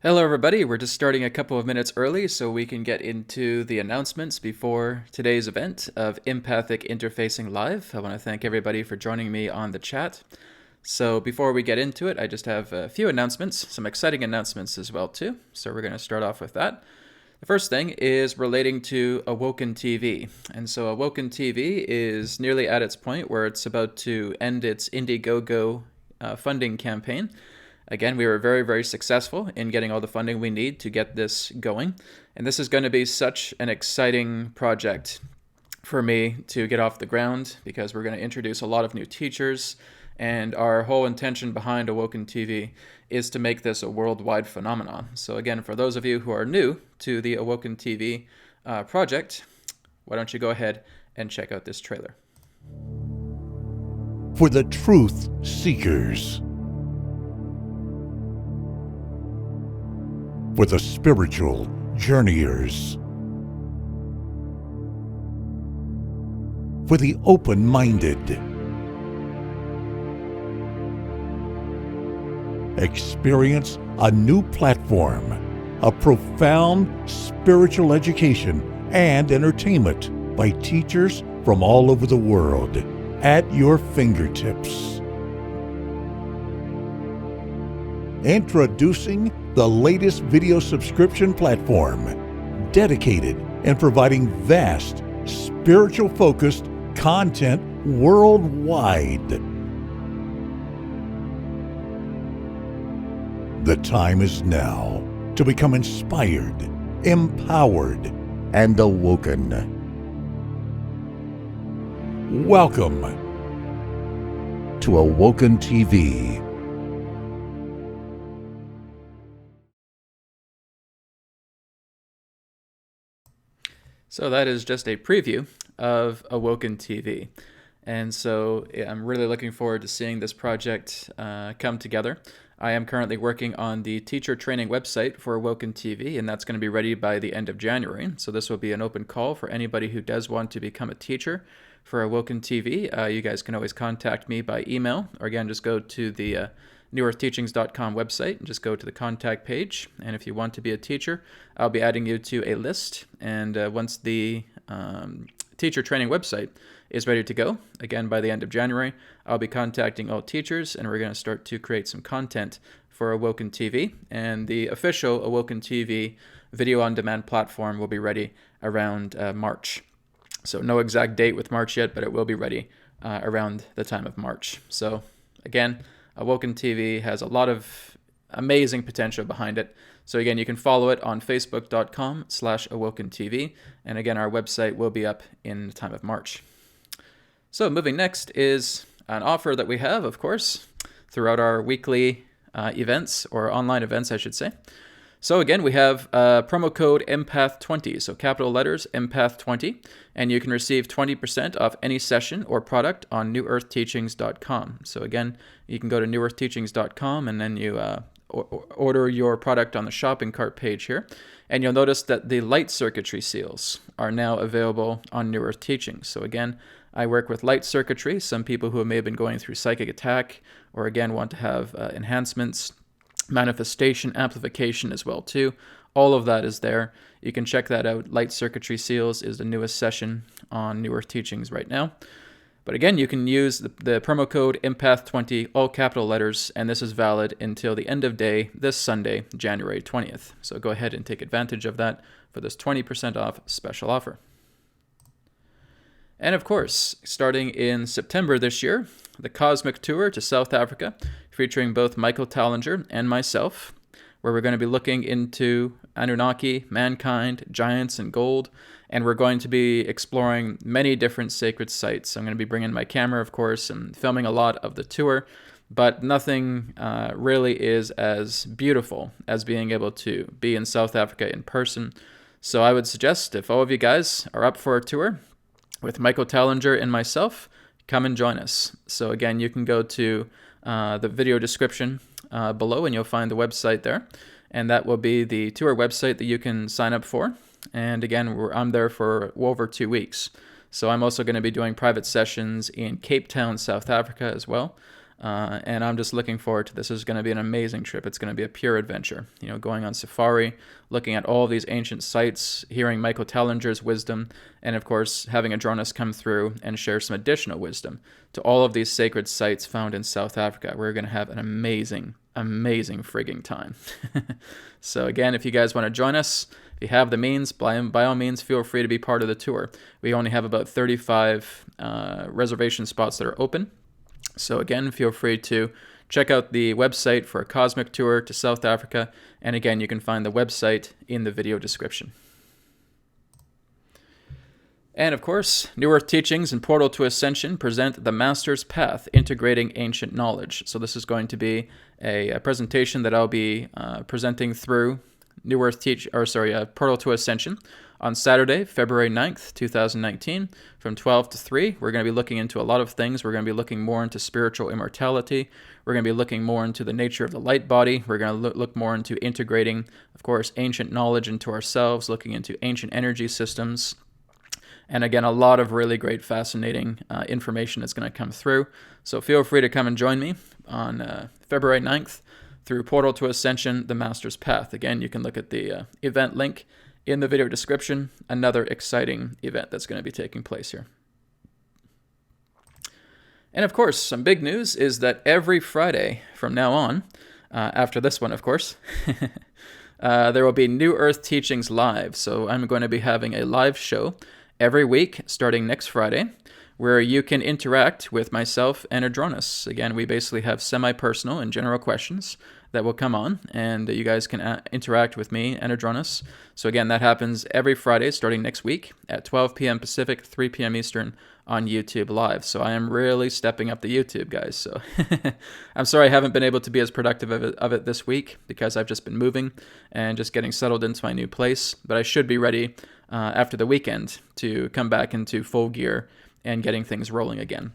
Hello, everybody. We're just starting a couple of minutes early so we can get into the announcements before today's event of Empathic Interfacing Live. I want to thank everybody for joining me on the chat. So before we get into it, I just have a few announcements, some exciting announcements as well too. So we're going to start off with that. The first thing is relating to Awoken TV. And so Awoken TV is nearly at its point where it's about to end its Indiegogo funding campaign. Again, we were very, very successful in getting all the funding we need to get this going. And this is going to be such an exciting project for me to get off the ground because we're going to introduce a lot of new teachers. And our whole intention behind Awoken TV is to make this a worldwide phenomenon. So again, for those of you who are new to the Awoken TV project, why don't you go ahead and check out this trailer. For the truth seekers. For the spiritual journeyers. For the open-minded. Experience a new platform, a profound spiritual education and entertainment by teachers from all over the world at your fingertips. Introducing the latest video subscription platform, dedicated and providing vast, spiritual-focused content worldwide. The time is now to become inspired, empowered, and awoken. Welcome to Awoken TV. So that is just a preview of Awoken TV. And so I'm really looking forward to seeing this project come together. I am currently working on the teacher training website for Awoken TV, and that's going to be ready by the end of January. So this will be an open call for anybody who does want to become a teacher for Awoken TV. You guys can always contact me by email, or again, just go to the newearthteachings.com website and just go to the contact page. And if you want to be a teacher, I'll be adding you to a list. And once the teacher training website is ready to go, again, by the end of January, I'll be contacting all teachers and we're going to start to create some content for Awoken TV. And the official Awoken TV video on demand platform will be ready around March. So no exact date with March yet, but it will be ready around the time of March. So again, Awoken TV has a lot of amazing potential behind it. So again, you can follow it on facebook.com/AwokenTV. And again, our website will be up in the time of March. So moving next is an offer that we have, of course, throughout our weekly events, or online events, I should say. So again, we have promo code EMPATH20, so capital letters EMPATH20, and you can receive 20% off any session or product on newearthteachings.com. So again, you can go to newearthteachings.com and then you order your product on the shopping cart page here, and you'll notice that the light circuitry seals are now available on New Earth Teachings. So again, I work with light circuitry. Some people who may have been going through psychic attack, or again want to have enhancements, manifestation, amplification as well too. All of that is there. You can check that out. Light circuitry seals is the newest session on New Earth Teachings right now. But again, you can use the promo code EMPATH20, all capital letters, and this is valid until the end of day this Sunday, January 20th. So go ahead and take advantage of that for this 20% off special offer. And of course, starting in September this year, the Cosmic Tour to South Africa, featuring both Michael Tallinger and myself, where we're going to be looking into Anunnaki, mankind, giants, and gold, and we're going to be exploring many different sacred sites. I'm going to be bringing my camera, of course, and filming a lot of the tour, but nothing really is as beautiful as being able to be in South Africa in person. So I would suggest, if all of you guys are up for a tour with Michael Tallinger and myself, come and join us. So again, you can go to the video description below and you'll find the website there. And that will be the tour website that you can sign up for. And again, I'm there for over 2 weeks. So I'm also going to be doing private sessions in Cape Town, South Africa as well. And I'm just looking forward to this. This is going to be an amazing trip. It's going to be a pure adventure. Going on safari, looking at all these ancient sites, hearing Michael Tellinger's wisdom, and of course, having Adronis come through and share some additional wisdom to all of these sacred sites found in South Africa. We're going to have an amazing frigging time. So again, if you guys want to join us, if you have the means, by all means, feel free to be part of the tour. We only have about 35 reservation spots that are open. So again, feel free to check out the website for a cosmic tour to South Africa. And again, you can find the website in the video description. And of course, New Earth Teachings and Portal to Ascension present the Master's Path, Integrating Ancient Knowledge. So this is going to be a presentation that I'll be presenting through Portal to Ascension on Saturday, February 9th, 2019, from 12 to 3. We're going to be looking into a lot of things. We're going to be looking more into spiritual immortality. We're going to be looking more into the nature of the light body. We're going to look more into integrating, of course, ancient knowledge into ourselves, looking into ancient energy systems. And again, a lot of really great, fascinating information is going to come through. So feel free to come and join me on February 9th through Portal to Ascension, the Master's Path. Again, you can look at the event link in the video description. Another exciting event that's going to be taking place here. And of course, some big news is that every Friday from now on, after this one, of course, there will be New Earth Teachings Live. So I'm going to be having a live show every week starting next Friday, where you can interact with myself and Adronis. Again, we basically have semi-personal and general questions that will come on, and you guys can interact with me and Adronis. So again, that happens every Friday starting next week at 12 p.m. Pacific, 3 p.m. Eastern on YouTube Live. So I am really stepping up the YouTube, guys. So I'm sorry I haven't been able to be as productive of it this week because I've just been moving and just getting settled into my new place. But I should be ready after the weekend to come back into full gear and getting things rolling again.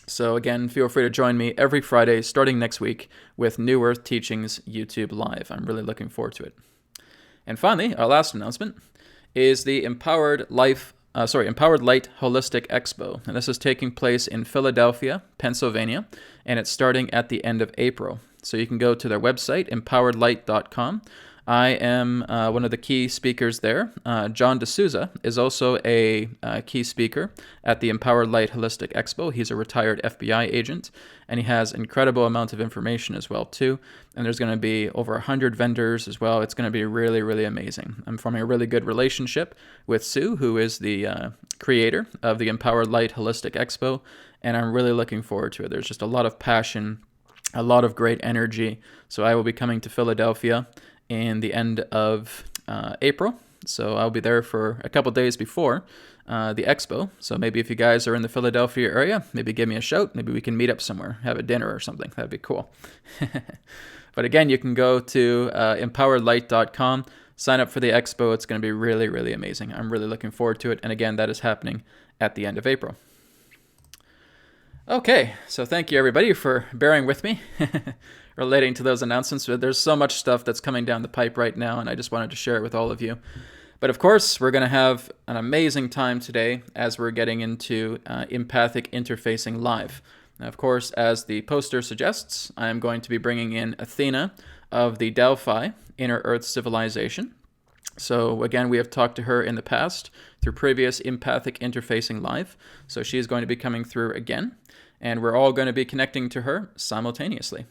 So again, feel free to join me every Friday starting next week with New Earth Teachings YouTube Live. I'm really looking forward to it. And finally, our last announcement is the Empowered Light Holistic Expo. And this is taking place in Philadelphia, Pennsylvania, and it's starting at the end of April. So you can go to their website, empoweredlight.com. I am one of the key speakers there. John D'Souza is also a key speaker at the Empowered Light Holistic Expo. He's a retired FBI agent, and he has incredible amounts of information as well, too. And there's going to be over 100 vendors as well. It's going to be really, really amazing. I'm forming a really good relationship with Sue, who is the creator of the Empowered Light Holistic Expo, and I'm really looking forward to it. There's just a lot of passion, a lot of great energy. So I will be coming to Philadelphia in the end of April. So I'll be there for a couple days before the expo. So maybe if you guys are in the Philadelphia area, maybe give me a shout. Maybe we can meet up somewhere, have a dinner or something. That'd be cool. But again, you can go to empoweredlight.com, sign up for the expo. It's going to be really, really amazing. I'm really looking forward to it. And again, that is happening at the end of April. Okay, so thank you everybody for bearing with me relating to those announcements. There's so much stuff that's coming down the pipe right now, and I just wanted to share it with all of you. But of course, we're going to have an amazing time today as we're getting into Empathic Interfacing Live. Now, of course, as the poster suggests, I am going to be bringing in Athena of the Delphi Inner Earth Civilization. So again, we have talked to her in the past through previous Empathic Interfacing Live. So she's going to be coming through again, and we're all going to be connecting to her simultaneously.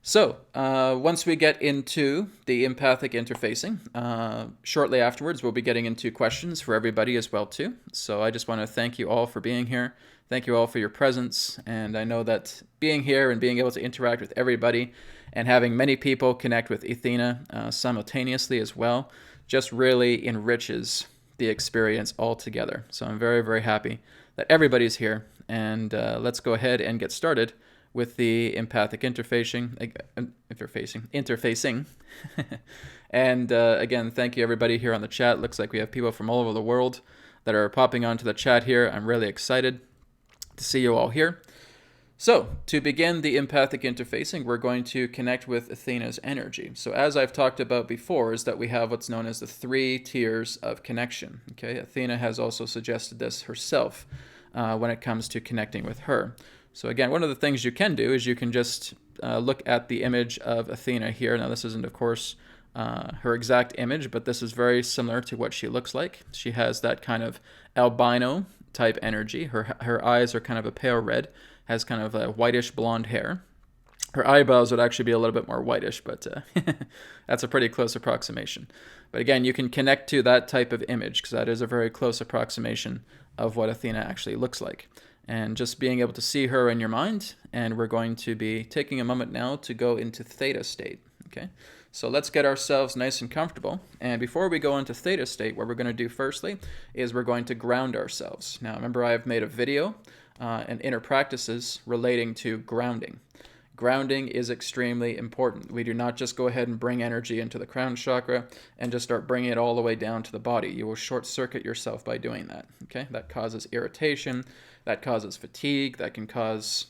So once we get into the empathic interfacing, shortly afterwards, we'll be getting into questions for everybody as well, too. So I just want to thank you all for being here. Thank you all for your presence. And I know that being here and being able to interact with everybody and having many people connect with Athena simultaneously as well just really enriches the experience altogether. So I'm very, very happy that everybody's here. And let's go ahead and get started with the empathic interfacing. And again, thank you everybody here on the chat. Looks like we have people from all over the world that are popping onto the chat here. I'm really excited to see you all here. So to begin the empathic interfacing, we're going to connect with Athena's energy. So as I've talked about before, is that we have what's known as the 3 tiers of connection. Okay, Athena has also suggested this herself when it comes to connecting with her. So again, one of the things you can do is you can just look at the image of Athena here. Now this isn't, of course, her exact image, but this is very similar to what she looks like. She has that kind of albino type energy. Her eyes are kind of a pale red, has kind of a whitish blonde hair. Her eyebrows would actually be a little bit more whitish, but that's a pretty close approximation. But again, you can connect to that type of image because that is a very close approximation of what Athena actually looks like. And just being able to see her in your mind, and we're going to be taking a moment now to go into theta state. Okay, so let's get ourselves nice and comfortable. And before we go into theta state, what we're going to do firstly is we're going to ground ourselves. Now, remember, I've made a video and inner practices relating to grounding. Grounding is extremely important. We do not just go ahead and bring energy into the crown chakra and just start bringing it all the way down to the body. You will short circuit yourself by doing that. Okay, that causes irritation, that causes fatigue, that can cause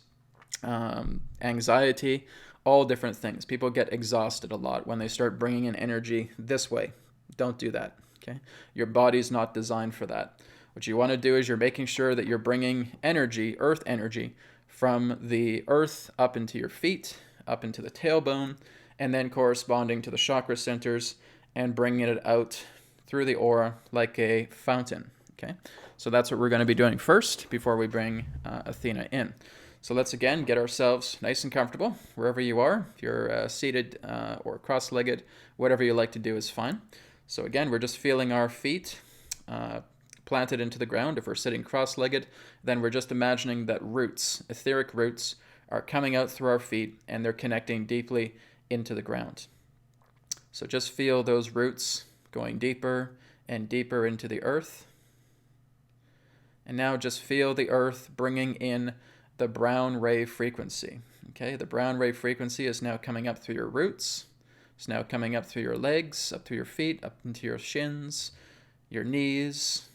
anxiety, all different things. People get exhausted a lot when they start bringing in energy this way. Don't do that. Okay, your body's not designed for that. What you want to do is you're making sure that you're bringing energy, earth energy, from the earth up into your feet, up into the tailbone, and then corresponding to the chakra centers and bringing it out through the aura like a fountain. Okay, so that's what we're going to be doing first before we bring Athena in. So let's again get ourselves nice and comfortable wherever you are. If you're seated or cross-legged, whatever you like to do is fine. So again, we're just feeling our feet planted into the ground. If we're sitting cross-legged, then we're just imagining that roots, etheric roots, are coming out through our feet and they're connecting deeply into the ground. So just feel those roots going deeper and deeper into the earth. And now just feel the earth bringing in the brown ray frequency. Okay, the brown ray frequency is now coming up through your roots. It's now coming up through your legs, up through your feet, up into your shins, your knees,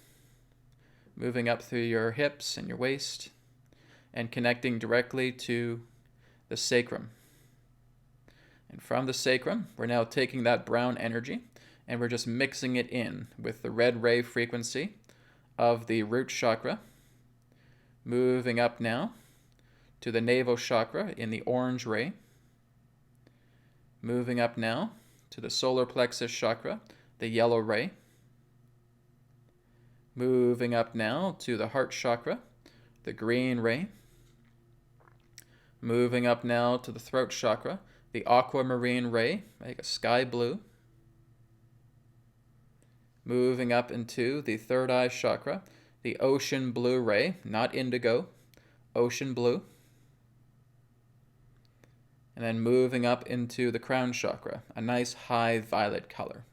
moving up through your hips and your waist, and connecting directly to the sacrum. And from the sacrum, we're now taking that brown energy and we're just mixing it in with the red ray frequency of the root chakra, moving up now to the navel chakra in the orange ray, moving up now to the solar plexus chakra, the yellow ray, moving up now to the heart chakra, the green ray, moving up now to the throat chakra, the aquamarine ray, like a sky blue, moving up into the third eye chakra, the ocean blue ray, not indigo, ocean blue, and then moving up into the crown chakra, a nice high violet color.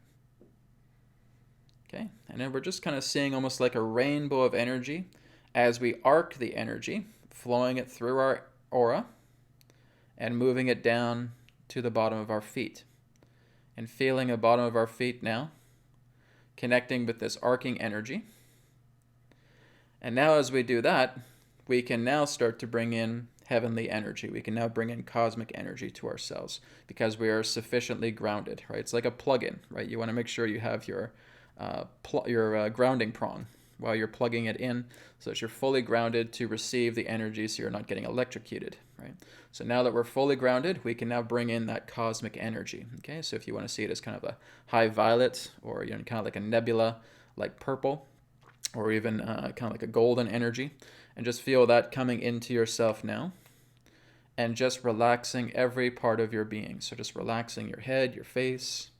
Okay, and then we're just kind of seeing almost like a rainbow of energy as we arc the energy, flowing it through our aura and moving it down to the bottom of our feet. And feeling the bottom of our feet now, connecting with this arcing energy. And now as we do that, we can now start to bring in heavenly energy. We can now bring in cosmic energy to ourselves because we are sufficiently grounded, right? It's like a plug-in, right? You want to make sure you have your grounding prong while you're plugging it in so that you're fully grounded to receive the energy so you're not getting electrocuted, right? So now that we're fully grounded, we can now bring in that cosmic energy, okay? So if you want to see it as kind of a high violet or kind of like a nebula, like purple, or even kind of like a golden energy, and just feel that coming into yourself now and just relaxing every part of your being. So just relaxing your head, your face,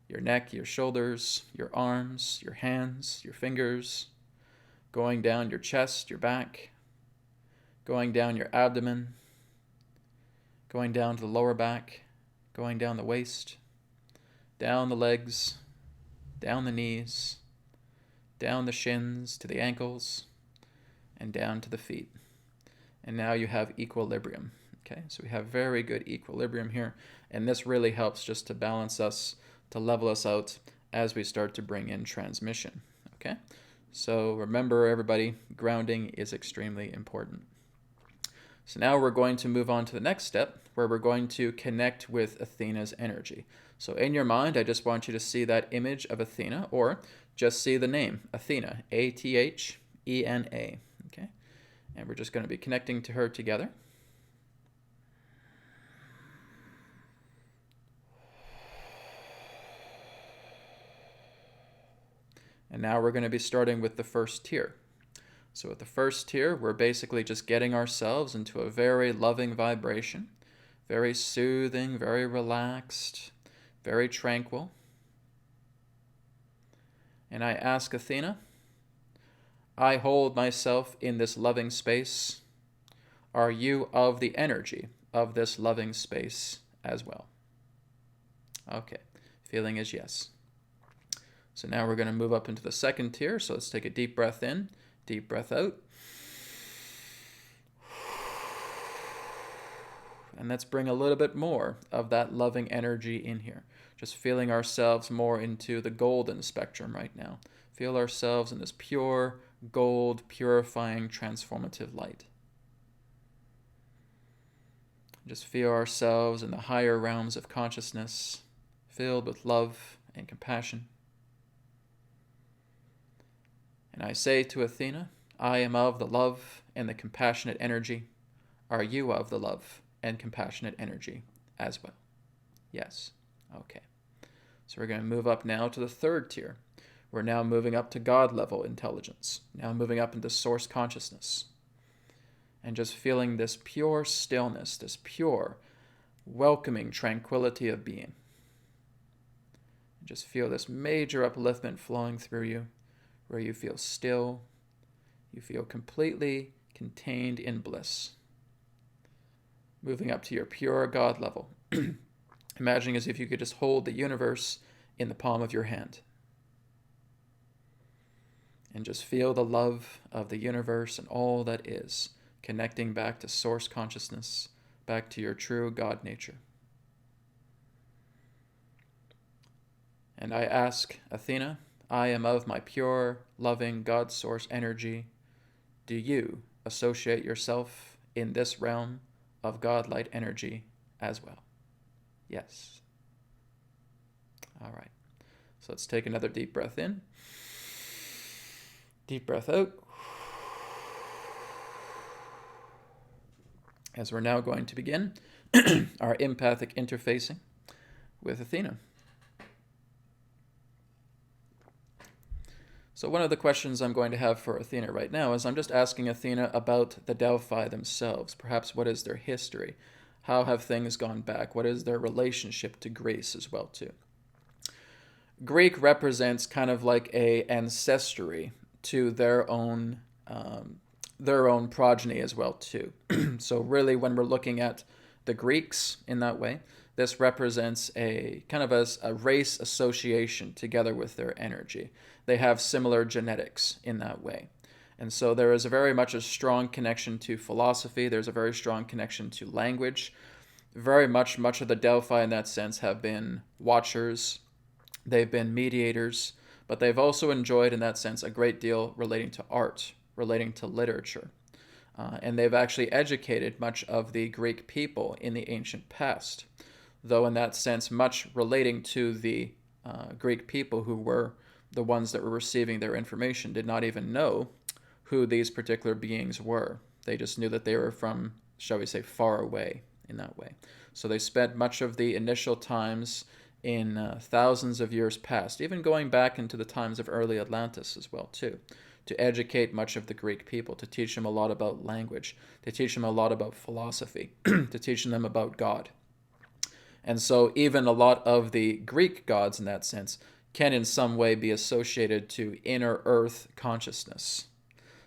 your neck, your shoulders, your arms, your hands, your fingers, going down your chest, your back, going down your abdomen, going down to the lower back, going down the waist, down the legs, down the knees, down the shins to the ankles, and down to the feet. And now you have equilibrium. Okay, so we have very good equilibrium here, and this really helps just to balance us, to level us out as we start to bring in transmission. Okay, so remember everybody, grounding is extremely important. So now we're going to move on to the next step where we're going to connect with Athena's energy. So in your mind, I just want you to see that image of Athena, or just see the name Athena, Athena. Okay, And we're just going to be connecting to her together. And now we're going to be starting with the first tier. So with the first tier, we're basically just getting ourselves into a very loving vibration, very soothing, very relaxed, very tranquil. And I ask Athena, I hold myself in this loving space. Are you of the energy of this loving space as well? Okay, feeling is yes. So now we're going to move up into the second tier. So let's take a deep breath in, deep breath out. And let's bring a little bit more of that loving energy in here. Just feeling ourselves more into the golden spectrum right now. Feel ourselves in this pure, gold, purifying, transformative light. Just feel ourselves in the higher realms of consciousness, filled with love and compassion. And I say to Athena, I am of the love and the compassionate energy. Are you of the love and compassionate energy as well? Yes. Okay. So we're going to move up now to the third tier. We're now moving up to God level intelligence. Now moving up into source consciousness. And just feeling this pure stillness, this pure, welcoming tranquility of being. And just feel this major upliftment flowing through you, where you feel still, you feel completely contained in bliss. Moving up to your pure God level. Imagining as if you could just hold the universe in the palm of your hand. And just feel the love of the universe and all that is, connecting back to source consciousness, back to your true God nature. And I ask Athena, I am of my pure, loving God source energy. Do you associate yourself in this realm of God light energy as well? Yes. All right. So let's take another deep breath in. Deep breath out. As we're now going to begin our empathic interfacing with Athena. So one of the questions I'm going to have for Athena right now is I'm just asking Athena about the Delphi themselves. Perhaps what is their history? How have things gone back? What is their relationship to Greece as well too? Greek represents kind of like a ancestry to their own progeny as well too. So really when we're looking at the Greeks in that way, this represents a kind of a race association together with their energy. They have similar genetics in that way. And so there is very much a strong connection to philosophy. There's a very strong connection to language. Very much of the Delphi in that sense have been watchers. They've been mediators, but they've also enjoyed in that sense a great deal relating to art, relating to literature. And they've actually educated much of the Greek people in the ancient past, though in that sense much relating to the Greek people who were the ones that were receiving their information did not even know who these particular beings were. They just knew that they were from, shall we say, far away in that way. So they spent much of the initial times in thousands of years past, even going back into the times of early Atlantis as well too, to educate much of the Greek people, to teach them a lot about language, to teach them a lot about philosophy, to teach them about God. And so even a lot of the Greek gods in that sense can in some way be associated to inner earth consciousness.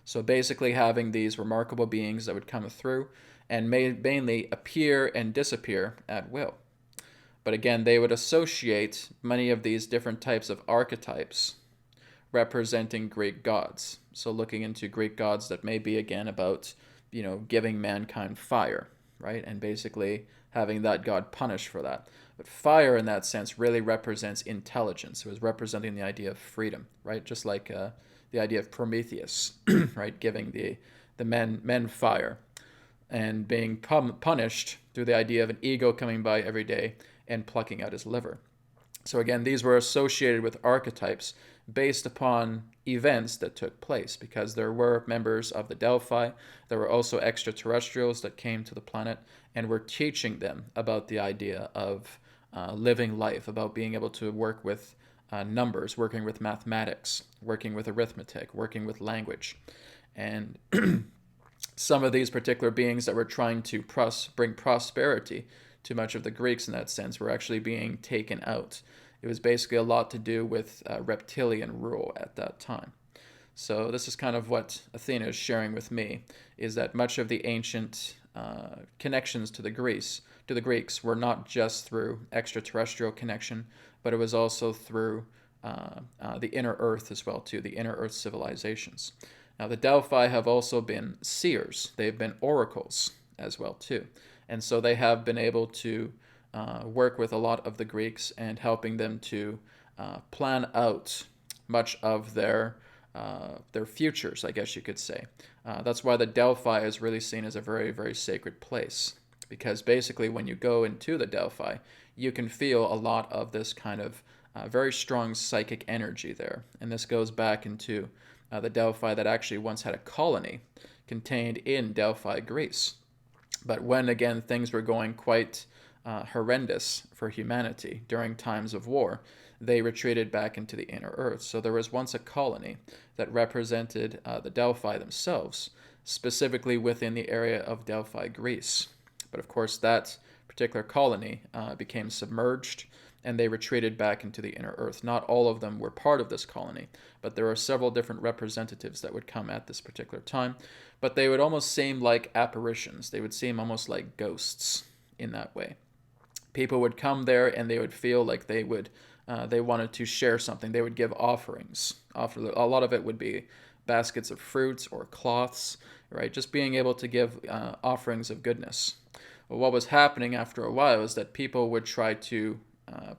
So basically having these remarkable beings that would come through and mainly appear and disappear at will. But again, they would associate many of these different types of archetypes representing Greek gods. So looking into Greek gods that may be again about, giving mankind fire, right? And basically having that god punished for that. But fire in that sense really represents intelligence. It was representing the idea of freedom, right? Just like the idea of Prometheus, right? Giving the men fire and being punished through the idea of an ego coming by every day and plucking out his liver. So again, these were associated with archetypes based upon events that took place, because there were members of the Delphi, there were also extraterrestrials that came to the planet and were teaching them about the idea of living life, about being able to work with numbers, working with mathematics, working with arithmetic, working with language. And some of these particular beings that were trying to bring prosperity to much of the Greeks in that sense were actually being taken out. It was basically a lot to do with reptilian rule at that time. So this is kind of what Athena is sharing with me, is that much of the ancient connections to the Greeks were not just through extraterrestrial connection, but it was also through the inner earth as well too, the inner earth civilizations. Now the Delphi have also been seers. They've been oracles as well too. And so they have been able to work with a lot of the Greeks and helping them to plan out much of their futures, I guess you could say. That's why the Delphi is really seen as a very, very sacred place, because basically when you go into the Delphi, you can feel a lot of this kind of very strong psychic energy there. And this goes back into the Delphi that actually once had a colony contained in Delphi, Greece. But when, again, things were going quite horrendous for humanity during times of war, they retreated back into the inner earth. So there was once a colony that represented the Delphi themselves, specifically within the area of Delphi, Greece. But of course, that particular colony became submerged, and they retreated back into the inner earth. Not all of them were part of this colony, but there are several different representatives that would come at this particular time. But they would almost seem like apparitions. They would seem almost like ghosts in that way. People would come there and they would feel like they wanted to share something. They would give offerings. A lot of it would be baskets of fruits or cloths, right? Just being able to give offerings of goodness. Well, what was happening after a while is that people would try to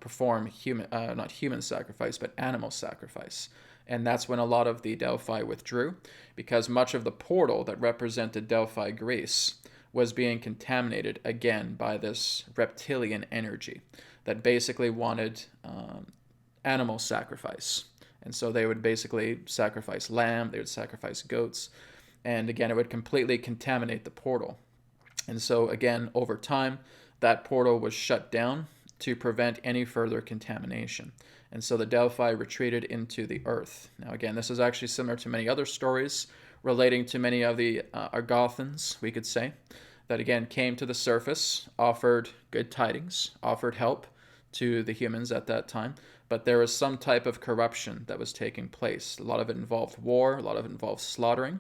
perform not human sacrifice, but animal sacrifice. And that's when a lot of the Delphi withdrew, because much of the portal that represented Delphi, Greece, was being contaminated again by this reptilian energy that basically wanted animal sacrifice. And so they would basically sacrifice lamb, they would sacrifice goats, and again, it would completely contaminate the portal. And so again, over time, that portal was shut down to prevent any further contamination. And so the Delphi retreated into the earth. Now again, this is actually similar to many other stories relating to many of the Argothans, we could say, that again came to the surface, offered good tidings, offered help to the humans at that time, but there was some type of corruption that was taking place. A lot of it involved war, a lot of it involved slaughtering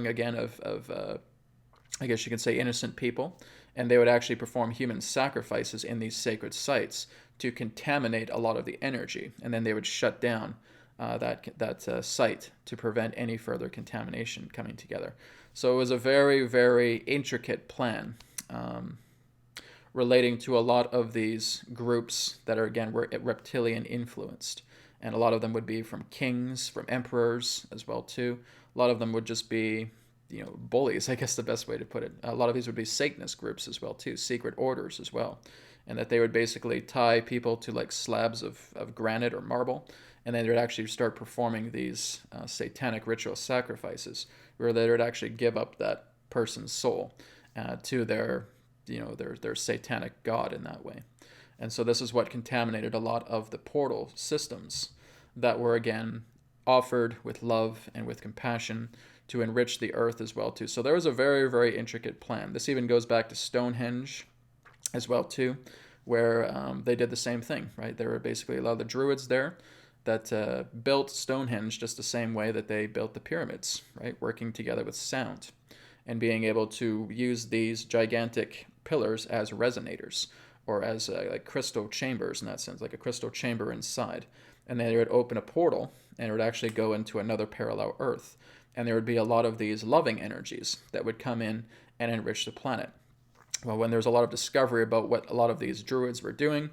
again of I guess you can say innocent people, and they would actually perform human sacrifices in these sacred sites to contaminate a lot of the energy, and then they would shut down that site to prevent any further contamination coming together. So it was a very, very intricate plan relating to a lot of these groups that are, again, were reptilian influenced. And a lot of them would be from kings, from emperors as well, too. A lot of them would just be, bullies, I guess the best way to put it. A lot of these would be Satanist groups as well, too, secret orders as well. And that they would basically tie people to like slabs of granite or marble, and then they would actually start performing these satanic ritual sacrifices, where they would actually give up that person's soul to their satanic god in that way. And so this is what contaminated a lot of the portal systems that were, again, offered with love and with compassion to enrich the earth as well, too. So there was a very, very intricate plan. This even goes back to Stonehenge as well, too, where they did the same thing, right? There were basically a lot of the Druids there that built Stonehenge just the same way that they built the pyramids, right? Working together with sound and being able to use these gigantic pillars as resonators, or as like crystal chambers in that sense, like a crystal chamber inside. And then they would open a portal and it would actually go into another parallel earth. And there would be a lot of these loving energies that would come in and enrich the planet. Well, when there's a lot of discovery about what a lot of these druids were doing,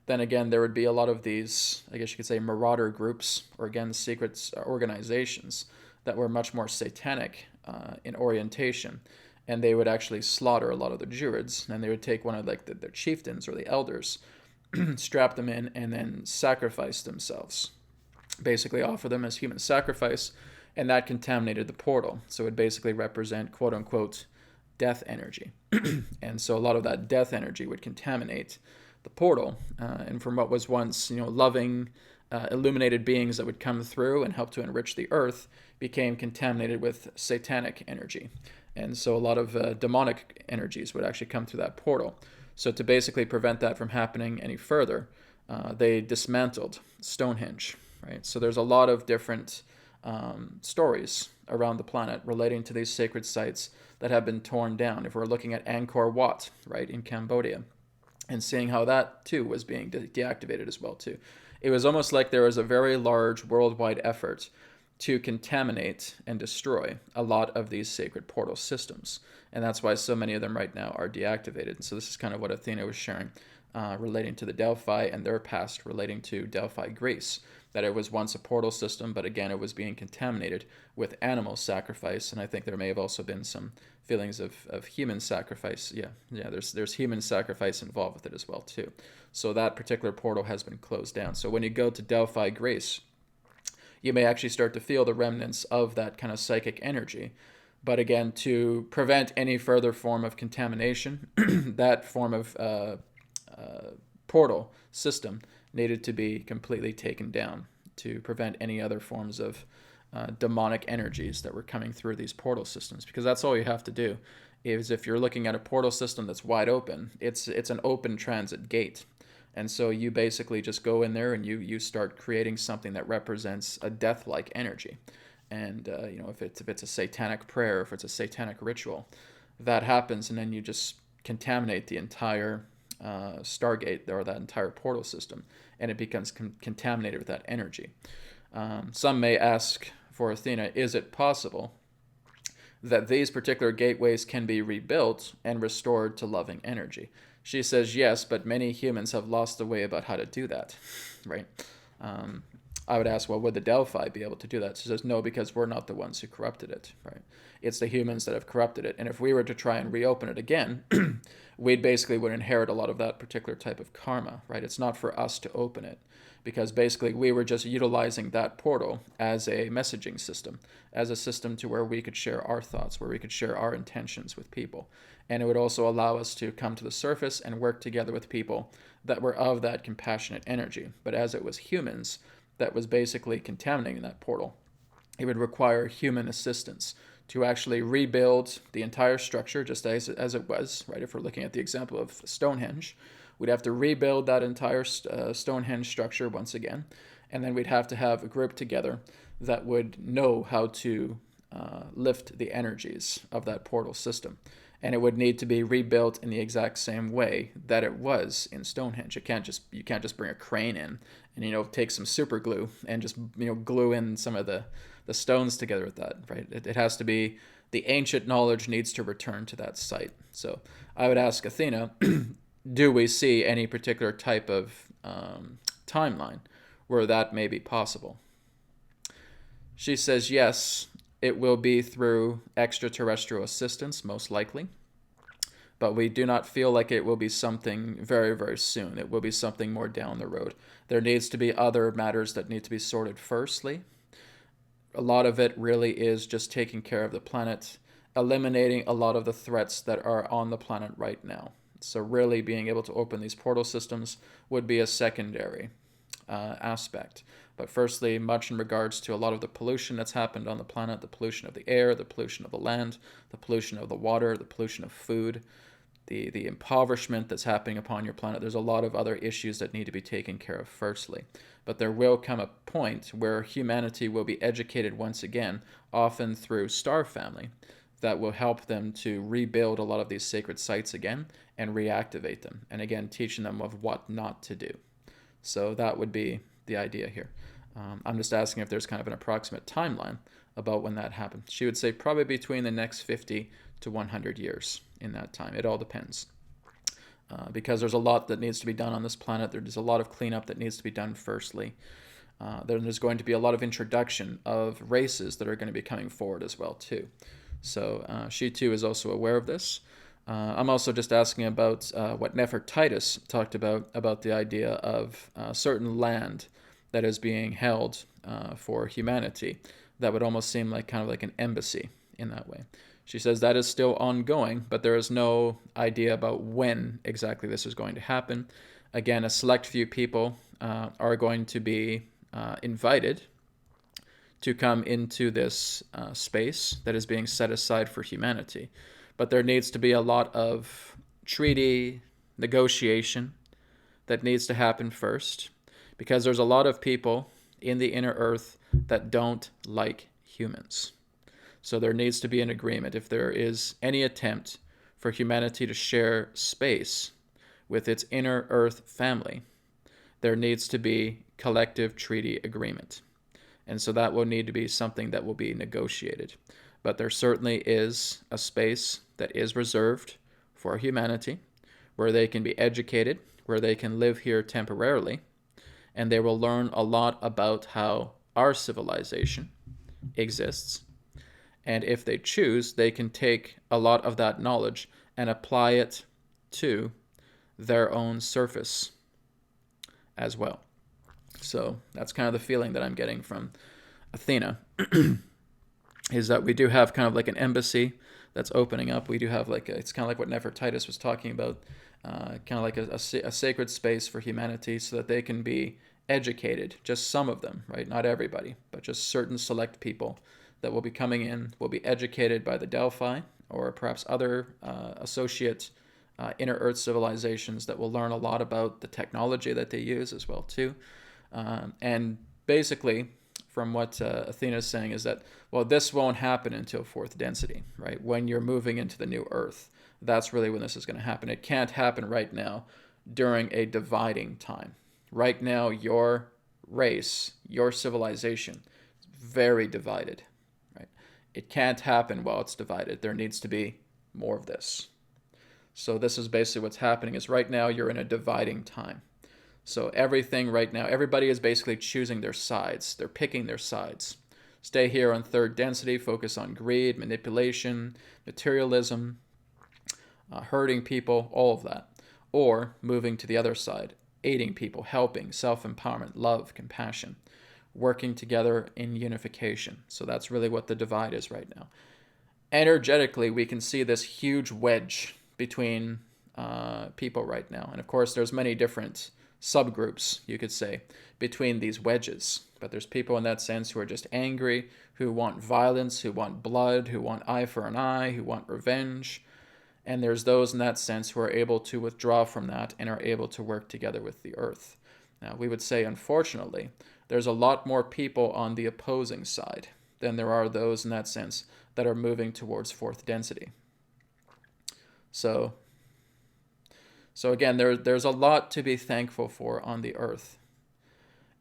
then again, there would be a lot of these, I guess you could say, marauder groups, or again, secret organizations that were much more satanic in orientation. And they would actually slaughter a lot of the druids, and they would take one of like their chieftains or the elders, strap them in, and then sacrifice themselves basically offer them as human sacrifice, and that contaminated the portal. So it would basically represent, quote unquote, death energy. And so a lot of that death energy would contaminate the portal, and from what was once, loving, illuminated beings that would come through and help to enrich the earth, became contaminated with satanic energy. And so a lot of demonic energies would actually come through that portal. So to basically prevent that from happening any further, they dismantled Stonehenge, right? So there's a lot of different stories around the planet relating to these sacred sites that have been torn down. If we're looking at Angkor Wat, right, in Cambodia, and seeing how that too was being deactivated as well too. It was almost like there was a very large worldwide effort to contaminate and destroy a lot of these sacred portal systems. And that's why so many of them right now are deactivated. And so this is kind of what Athena was sharing relating to the Delphi and their past relating to Delphi, Greece. That it was once a portal system, but again, it was being contaminated with animal sacrifice. And I think there may have also been some feelings of human sacrifice. Yeah, there's human sacrifice involved with it as well too. So that particular portal has been closed down. So when you go to Delphi, Greece, you may actually start to feel the remnants of that kind of psychic energy. But again, to prevent any further form of contamination, that form of portal system needed to be completely taken down to prevent any other forms of demonic energies that were coming through these portal systems. Because that's all you have to do. Is if you're looking at a portal system that's wide open, it's an open transit gate. And so you basically just go in there and you start creating something that represents a death-like energy. And if it's a satanic prayer, if it's a satanic ritual, that happens, and then you just contaminate the entire Stargate or that entire portal system, and it becomes contaminated with that energy. Some may ask for Athena, is it possible that these particular gateways can be rebuilt and restored to loving energy? She says yes, but many humans have lost the way about how to do that, right? I would ask, well, would the Delphi be able to do that? She says, no, because we're not the ones who corrupted it, right? It's the humans that have corrupted it. And if we were to try and reopen it again, we basically would inherit a lot of that particular type of karma, right? It's not for us to open it, because basically we were just utilizing that portal as a messaging system, as a system to where we could share our thoughts, where we could share our intentions with people. And it would also allow us to come to the surface and work together with people that were of that compassionate energy. But as it was humans that was basically contaminating that portal, it would require human assistance to actually rebuild the entire structure just as it was, right? If we're looking at the example of Stonehenge, we'd have to rebuild that entire Stonehenge structure once again, and then we'd have to have a group together that would know how to lift the energies of that portal system. And it would need to be rebuilt in the exact same way that it was in Stonehenge. You can't just bring a crane in and take some super glue and just glue in some of the stones together with that, right? It has to be, the ancient knowledge needs to return to that site. So I would ask Athena, do we see any particular type of timeline where that may be possible? She says yes. It will be through extraterrestrial assistance, most likely. But we do not feel like it will be something very, very soon. It will be something more down the road. There needs to be other matters that need to be sorted firstly. A lot of it really is just taking care of the planet, eliminating a lot of the threats that are on the planet right now. So really being able to open these portal systems would be a secondary aspect. But firstly, much in regards to a lot of the pollution that's happened on the planet, the pollution of the air, the pollution of the land, the pollution of the water, the pollution of food, the impoverishment that's happening upon your planet. There's a lot of other issues that need to be taken care of firstly. But there will come a point where humanity will be educated once again, often through star family, that will help them to rebuild a lot of these sacred sites again and reactivate them. And again, teaching them of what not to do. So that would be the idea here. I'm just asking if there's kind of an approximate timeline about when that happened. She would say probably between the next 50 to 100 years in that time. It all depends. Because there's a lot that needs to be done on this planet. There's a lot of cleanup that needs to be done firstly. There's going to be a lot of introduction of races that are going to be coming forward as well too. So she too is also aware of this. I'm also just asking about what Nefertitis talked about the idea of certain land that is being held for humanity. That would almost seem like kind of like an embassy in that way. She says that is still ongoing, but there is no idea about when exactly this is going to happen. Again, a select few people are going to be invited to come into this space that is being set aside for humanity. But there needs to be a lot of treaty negotiation that needs to happen first, because there's a lot of people in the inner earth that don't like humans. So there needs to be an agreement. If there is any attempt for humanity to share space with its inner earth family, there needs to be collective treaty agreement. And so that will need to be something that will be negotiated. But there certainly is a space that is reserved for humanity, where they can be educated, where they can live here temporarily, and they will learn a lot about how our civilization exists. And if they choose, they can take a lot of that knowledge and apply it to their own surface as well. So that's kind of the feeling that I'm getting from Athena, is that we do have kind of like an embassy that's opening up. We do have like it's kind of like what Nefertitis was talking about, kind of like a sacred space for humanity, so that they can be educated, just some of them, right? Not everybody, but just certain select people that will be coming in, will be educated by the Delphi or perhaps other associate inner earth civilizations that will learn a lot about the technology that they use as well too. And basically, from what Athena is saying is that, well, this won't happen until fourth density, right? When you're moving into the new earth, that's really when this is going to happen. It can't happen right now during a dividing time. Right now, your race, your civilization, is very divided, right? It can't happen while it's divided. There needs to be more of this. So this is basically what's happening, is right now you're in a dividing time. So everything right now, everybody is basically choosing their sides. They're picking their sides. Stay here on third density, focus on greed, manipulation, materialism, hurting people, all of that. Or moving to the other side, aiding people, helping, self-empowerment, love, compassion, working together in unification. So that's really what the divide is right now. Energetically, we can see this huge wedge between people right now. And of course, there's many different subgroups, you could say, between these wedges. But there's people in that sense who are just angry, who want violence, who want blood, who want eye for an eye, who want revenge. And there's those in that sense who are able to withdraw from that and are able to work together with the earth. Now, we would say, unfortunately, there's a lot more people on the opposing side than there are those in that sense that are moving towards fourth density. So again, there's a lot to be thankful for on the earth.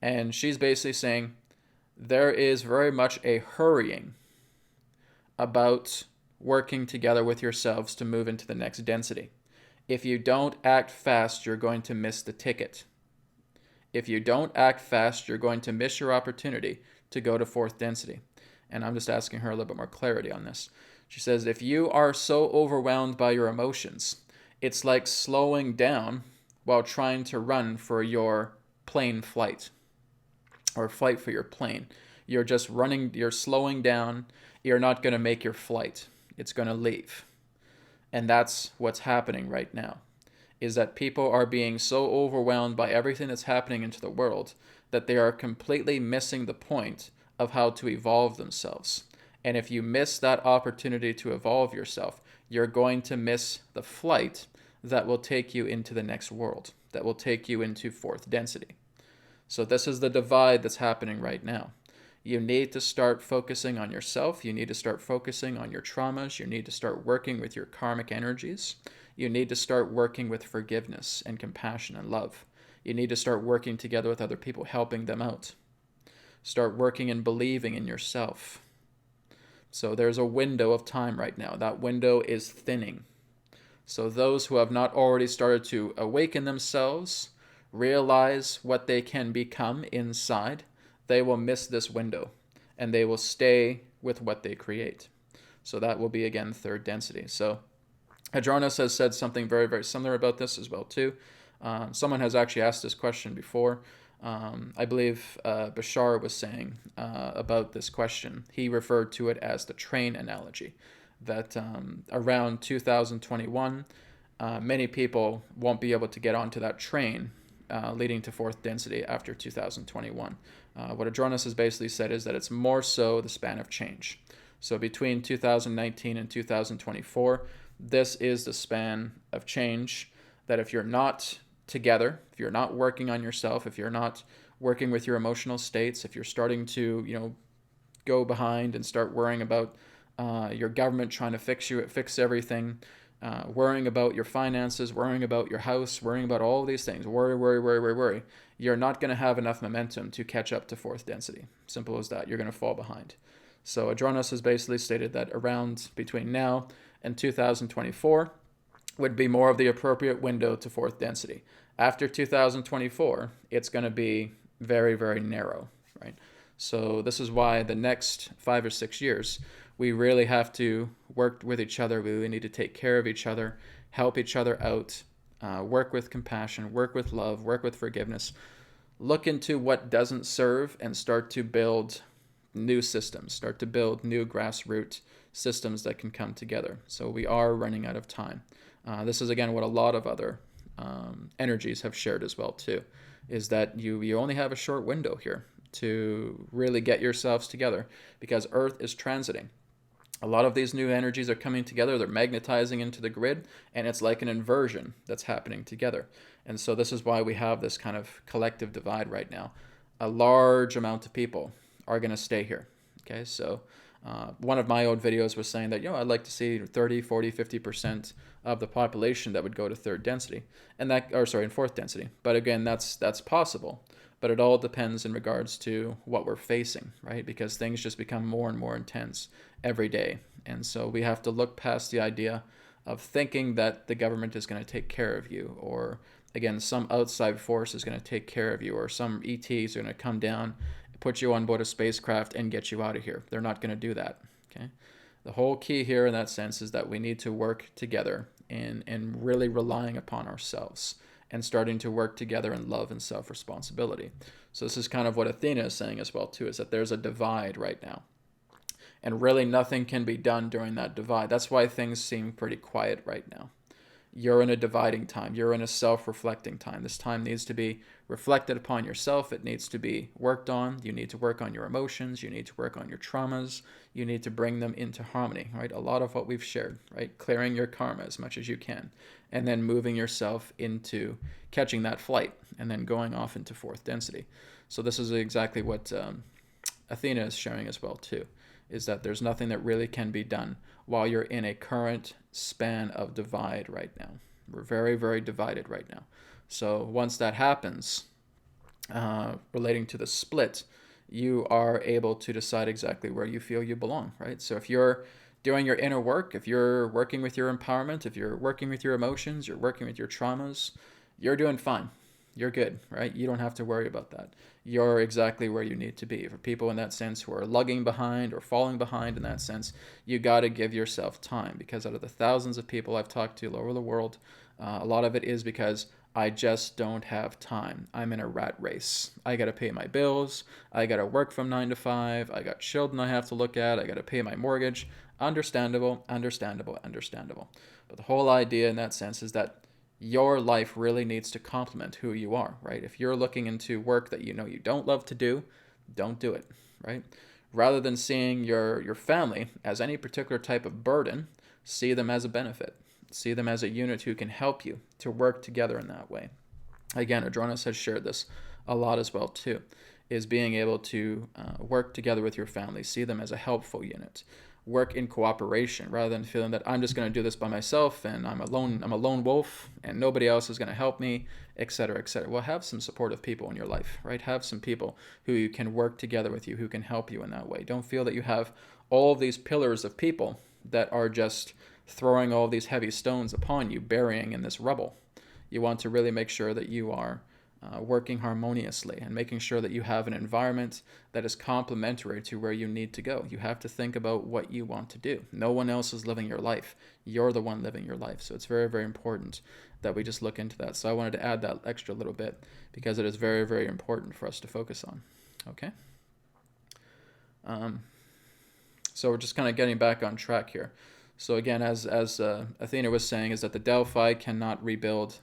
And she's basically saying there is very much a hurrying about working together with yourselves to move into the next density. If you don't act fast, you're going to miss the ticket. If you don't act fast, you're going to miss your opportunity to go to fourth density. And I'm just asking her a little bit more clarity on this. She says, if you are so overwhelmed by your emotions, it's like slowing down while trying to run for your plane flight, or flight for your plane. You're just running, you're slowing down, you're not going to make your flight. It's going to leave. And that's what's happening right now, is that people are being so overwhelmed by everything that's happening into the world that they are completely missing the point of how to evolve themselves. And if you miss that opportunity to evolve yourself, you're going to miss the flight that will take you into the next world, that will take you into fourth density. So this is the divide that's happening right now. You need to start focusing on yourself. You need to start focusing on your traumas. You need to start working with your karmic energies. You need to start working with forgiveness and compassion and love. You need to start working together with other people, helping them out. Start working and believing in yourself. So there's a window of time right now. That window is thinning. So those who have not already started to awaken themselves, realize what they can become inside, they will miss this window and they will stay with what they create. So that will be, again, third density. So Hadronos has said something very, very similar about this as well too. Someone has actually asked this question before. I believe Bashar was saying about this question. He referred to it as the train analogy, that around 2021, many people won't be able to get onto that train leading to fourth density after 2021. What Adronis has basically said is that it's more so the span of change. So between 2019 and 2024, this is the span of change that if you're not together, if you're not working on yourself, if you're not working with your emotional states, if you're starting to, go behind and start worrying about your government trying to fix everything, worrying about your finances, worrying about your house, worrying about all these things, worry, you're not going to have enough momentum to catch up to fourth density. Simple as that. You're going to fall behind. So Adronis has basically stated that around between now and 2024 would be more of the appropriate window to fourth density. After 2024, it's going to be very, very narrow, right? So this is why the next 5 or 6 years, we really have to work with each other. We really need to take care of each other, help each other out, work with compassion, work with love, work with forgiveness, look into what doesn't serve and start to build new systems, start to build new grassroots systems that can come together. So we are running out of time. This is, again, what a lot of other energies have shared as well, too, is that you only have a short window here to really get yourselves together, because Earth is transiting. A lot of these new energies are coming together. They're magnetizing into the grid, and it's like an inversion that's happening together. And so this is why we have this kind of collective divide right now. A large amount of people are going to stay here. Okay, so one of my old videos was saying that, I'd like to see 30, 40, 50% of the population that would go to third density, and in fourth density. But again, that's possible. But it all depends in regards to what we're facing, right? Because things just become more and more intense every day. And so we have to look past the idea of thinking that the government is going to take care of you, or again, some outside force is going to take care of you, or some ETs are going to come down, put you on board a spacecraft and get you out of here. They're not going to do that, okay? The whole key here in that sense is that we need to work together in really relying upon ourselves and starting to work together in love and self-responsibility. So this is kind of what Athena is saying as well, too, is that there's a divide right now. And really nothing can be done during that divide. That's why things seem pretty quiet right now. You're in a dividing time. You're in a self-reflecting time. This time needs to be reflected upon yourself. It needs to be worked on. You need to work on your emotions. You need to work on your traumas. You need to bring them into harmony, right? A lot of what we've shared, right? Clearing your karma as much as you can, and then moving yourself into catching that flight and then going off into fourth density. So this is exactly what Athena is sharing as well, too, is that there's nothing that really can be done while you're in a current span of divide right now. We're very, very divided right now. So once that happens, relating to the split, you are able to decide exactly where you feel you belong, right? So if you're doing your inner work, if you're working with your empowerment, if you're working with your emotions, you're working with your traumas, you're doing fine. You're good, right? You don't have to worry about that. You're exactly where you need to be. For people in that sense who are lugging behind or falling behind in that sense, you got to give yourself time, because out of the thousands of people I've talked to all over the world, a lot of it is because I just don't have time. I'm in a rat race. I got to pay my bills. I got to work from 9 to 5. I got children I have to look at. I got to pay my mortgage. Understandable. But the whole idea in that sense is that your life really needs to complement who you are, right? If you're looking into work that you know you don't love to do, don't do it, right? Rather than seeing your family as any particular type of burden, see them as a benefit. See them as a unit who can help you to work together in that way. Again, Adronis has shared this a lot as well, too, is being able to work together with your family. See them as a helpful unit. Work in cooperation rather than feeling that I'm just going to do this by myself and I'm a lone wolf and nobody else is going to help me, etc., etc. Well, have some supportive people in your life, right? Have some people who you can work together with you, who can help you in that way. Don't feel that you have all of these pillars of people that are just throwing all these heavy stones upon you, burying in this rubble. You want to really make sure that you are working harmoniously and making sure that you have an environment that is complementary to where you need to go. You have to think about what you want to do. No one else is living your life. You're the one living your life. So it's very, very important that we just look into that. So I wanted to add that extra little bit because it is very, very important for us to focus on. Okay. So we're just kind of getting back on track here. So again, as Athena was saying, is that the Delphi cannot rebuild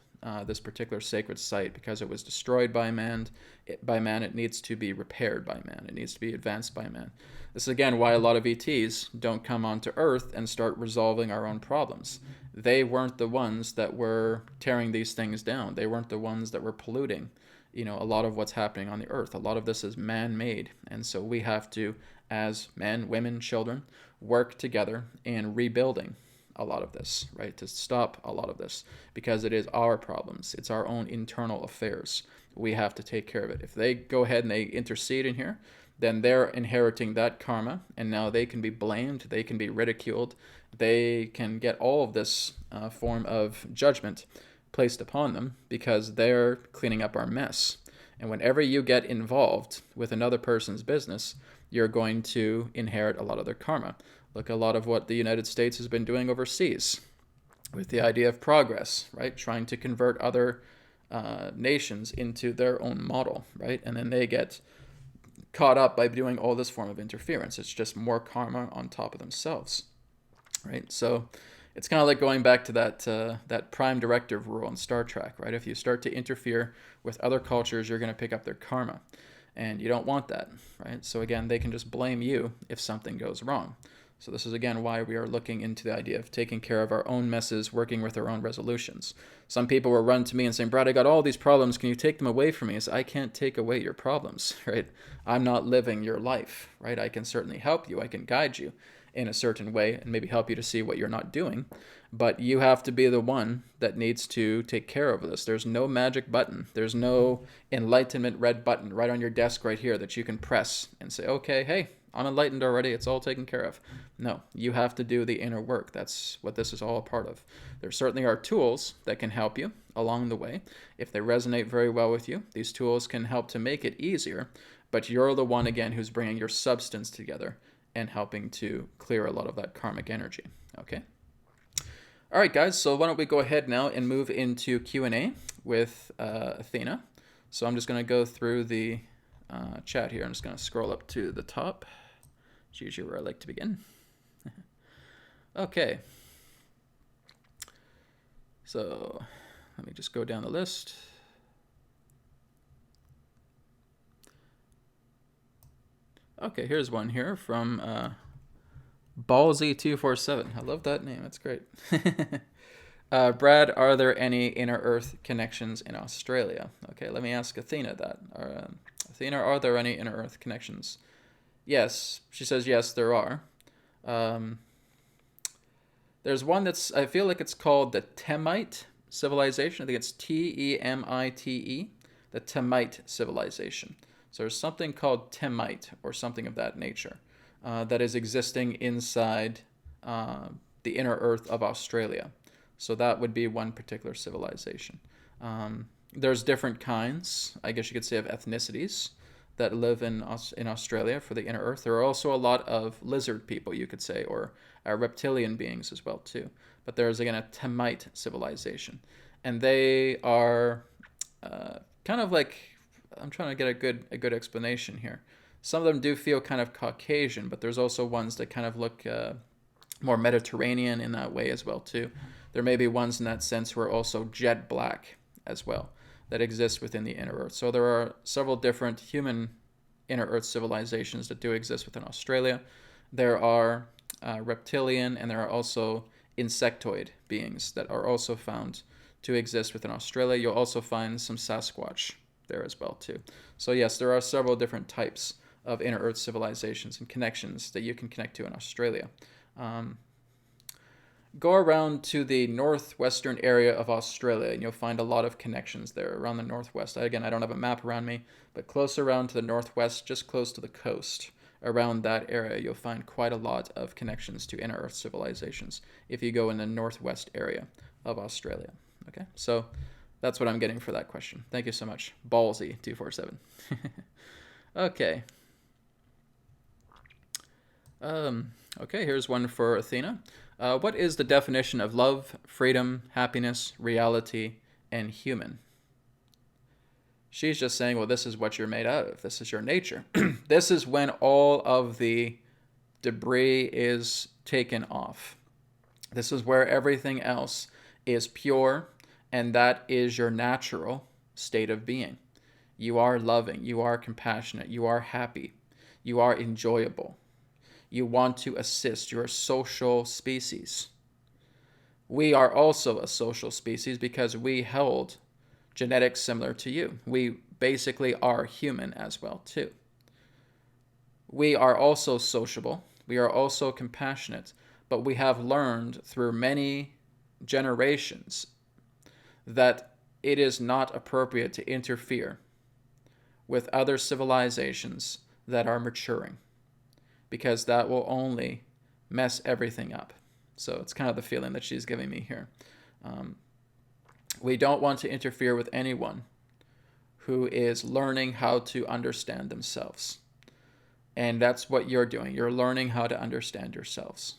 this particular sacred site because it was destroyed by man. It needs to be repaired by man. It needs to be advanced by man. This is again why a lot of ETs don't come onto Earth and start resolving our own problems. They weren't the ones that were tearing these things down. They weren't the ones that were polluting, a lot of what's happening on the Earth. A lot of this is man-made, and so we have to, as men, women, children, work together in rebuilding a lot of this, right? To stop a lot of this, because it is our problems. It's our own internal affairs. We have to take care of it. If they go ahead and they intercede in here, then they're inheriting that karma, and now they can be blamed, they can be ridiculed, they can get all of this form of judgment placed upon them because they're cleaning up our mess. And whenever you get involved with another person's business, you're going to inherit a lot of their karma. Look, a lot of what the United States has been doing overseas with the idea of progress, right? Trying to convert other nations into their own model, right? And then they get caught up by doing all this form of interference. It's just more karma on top of themselves, right? So it's kind of like going back to that prime directive rule in Star Trek, right? If you start to interfere with other cultures, you're going to pick up their karma, and you don't want that, right? So again, they can just blame you if something goes wrong. So this is, again, why we are looking into the idea of taking care of our own messes, working with our own resolutions. Some people will run to me and say, Brad, I got all these problems. Can you take them away from me? I say, I can't take away your problems, right? I'm not living your life, right? I can certainly help you. I can guide you in a certain way and maybe help you to see what you're not doing. But you have to be the one that needs to take care of this. There's no magic button. There's no enlightenment red button right on your desk right here that you can press and say, okay, hey, I'm enlightened already. It's all taken care of. No, you have to do the inner work. That's what this is all a part of. There certainly are tools that can help you along the way. If they resonate very well with you, these tools can help to make it easier, but you're the one, again, who's bringing your substance together and helping to clear a lot of that karmic energy. Okay? All right, guys, so why don't we go ahead now and move into Q&A with Athena. So I'm just going to go through the chat here. I'm just going to scroll up to the top. It's usually where I like to begin. Okay. So let me just go down the list. Okay, here's one here from Ballsy247. I love that name. That's great. Brad, are there any inner Earth connections in Australia? Okay, let me ask Athena that. Athena, are there any inner Earth connections? Yes, she says yes, there are. There's one I feel like it's called the Temite civilization. I think it's Temite, the Temite civilization. So there's something called Temite or something of that nature that is existing inside the inner Earth of Australia. So that would be one particular civilization. There's different kinds, I guess you could say, of ethnicities that live in Australia for the inner Earth. There are also a lot of lizard people, you could say, or reptilian beings as well too. But there's, again, a Temite civilization. And they are kind of like, I'm trying to get a good explanation here. Some of them do feel kind of Caucasian, but there's also ones that kind of look more Mediterranean in that way as well too. There may be ones in that sense who are also jet black as well that exist within the inner Earth. So there are several different human inner Earth civilizations that do exist within Australia. There are reptilian, and there are also insectoid beings that are also found to exist within Australia. You'll also find some Sasquatch there as well too. So yes, there are several different types of inner Earth civilizations and connections that you can connect to in Australia. Go around to the northwestern area of Australia, and you'll find a lot of connections there around the northwest. Again, I don't have a map around me, but close around to the northwest, just close to the coast, around that area, you'll find quite a lot of connections to inner Earth civilizations if you go in the northwest area of Australia. Okay, so That's what I'm getting for that question. Thank you so much. Ballsy 247. Okay. Okay, here's one for Athena. What is the definition of love, freedom, happiness, reality, and human? She's just saying, well, this is what you're made out of. This is your nature. This is when all of the debris is taken off. This is where everything else is pure, and that is your natural state of being. You are loving, you are compassionate, you are happy, you are enjoyable. You want to assist. You're a social species. We are also a social species because we held genetics similar to you. We basically are human as well, too. We are also sociable. We are also compassionate, but we have learned through many generations that it is not appropriate to interfere with other civilizations that are maturing, because that will only mess everything up. So it's kind of the feeling that she's giving me here. We don't want to interfere with anyone who is learning how to understand themselves. And that's what you're doing. You're learning how to understand yourselves.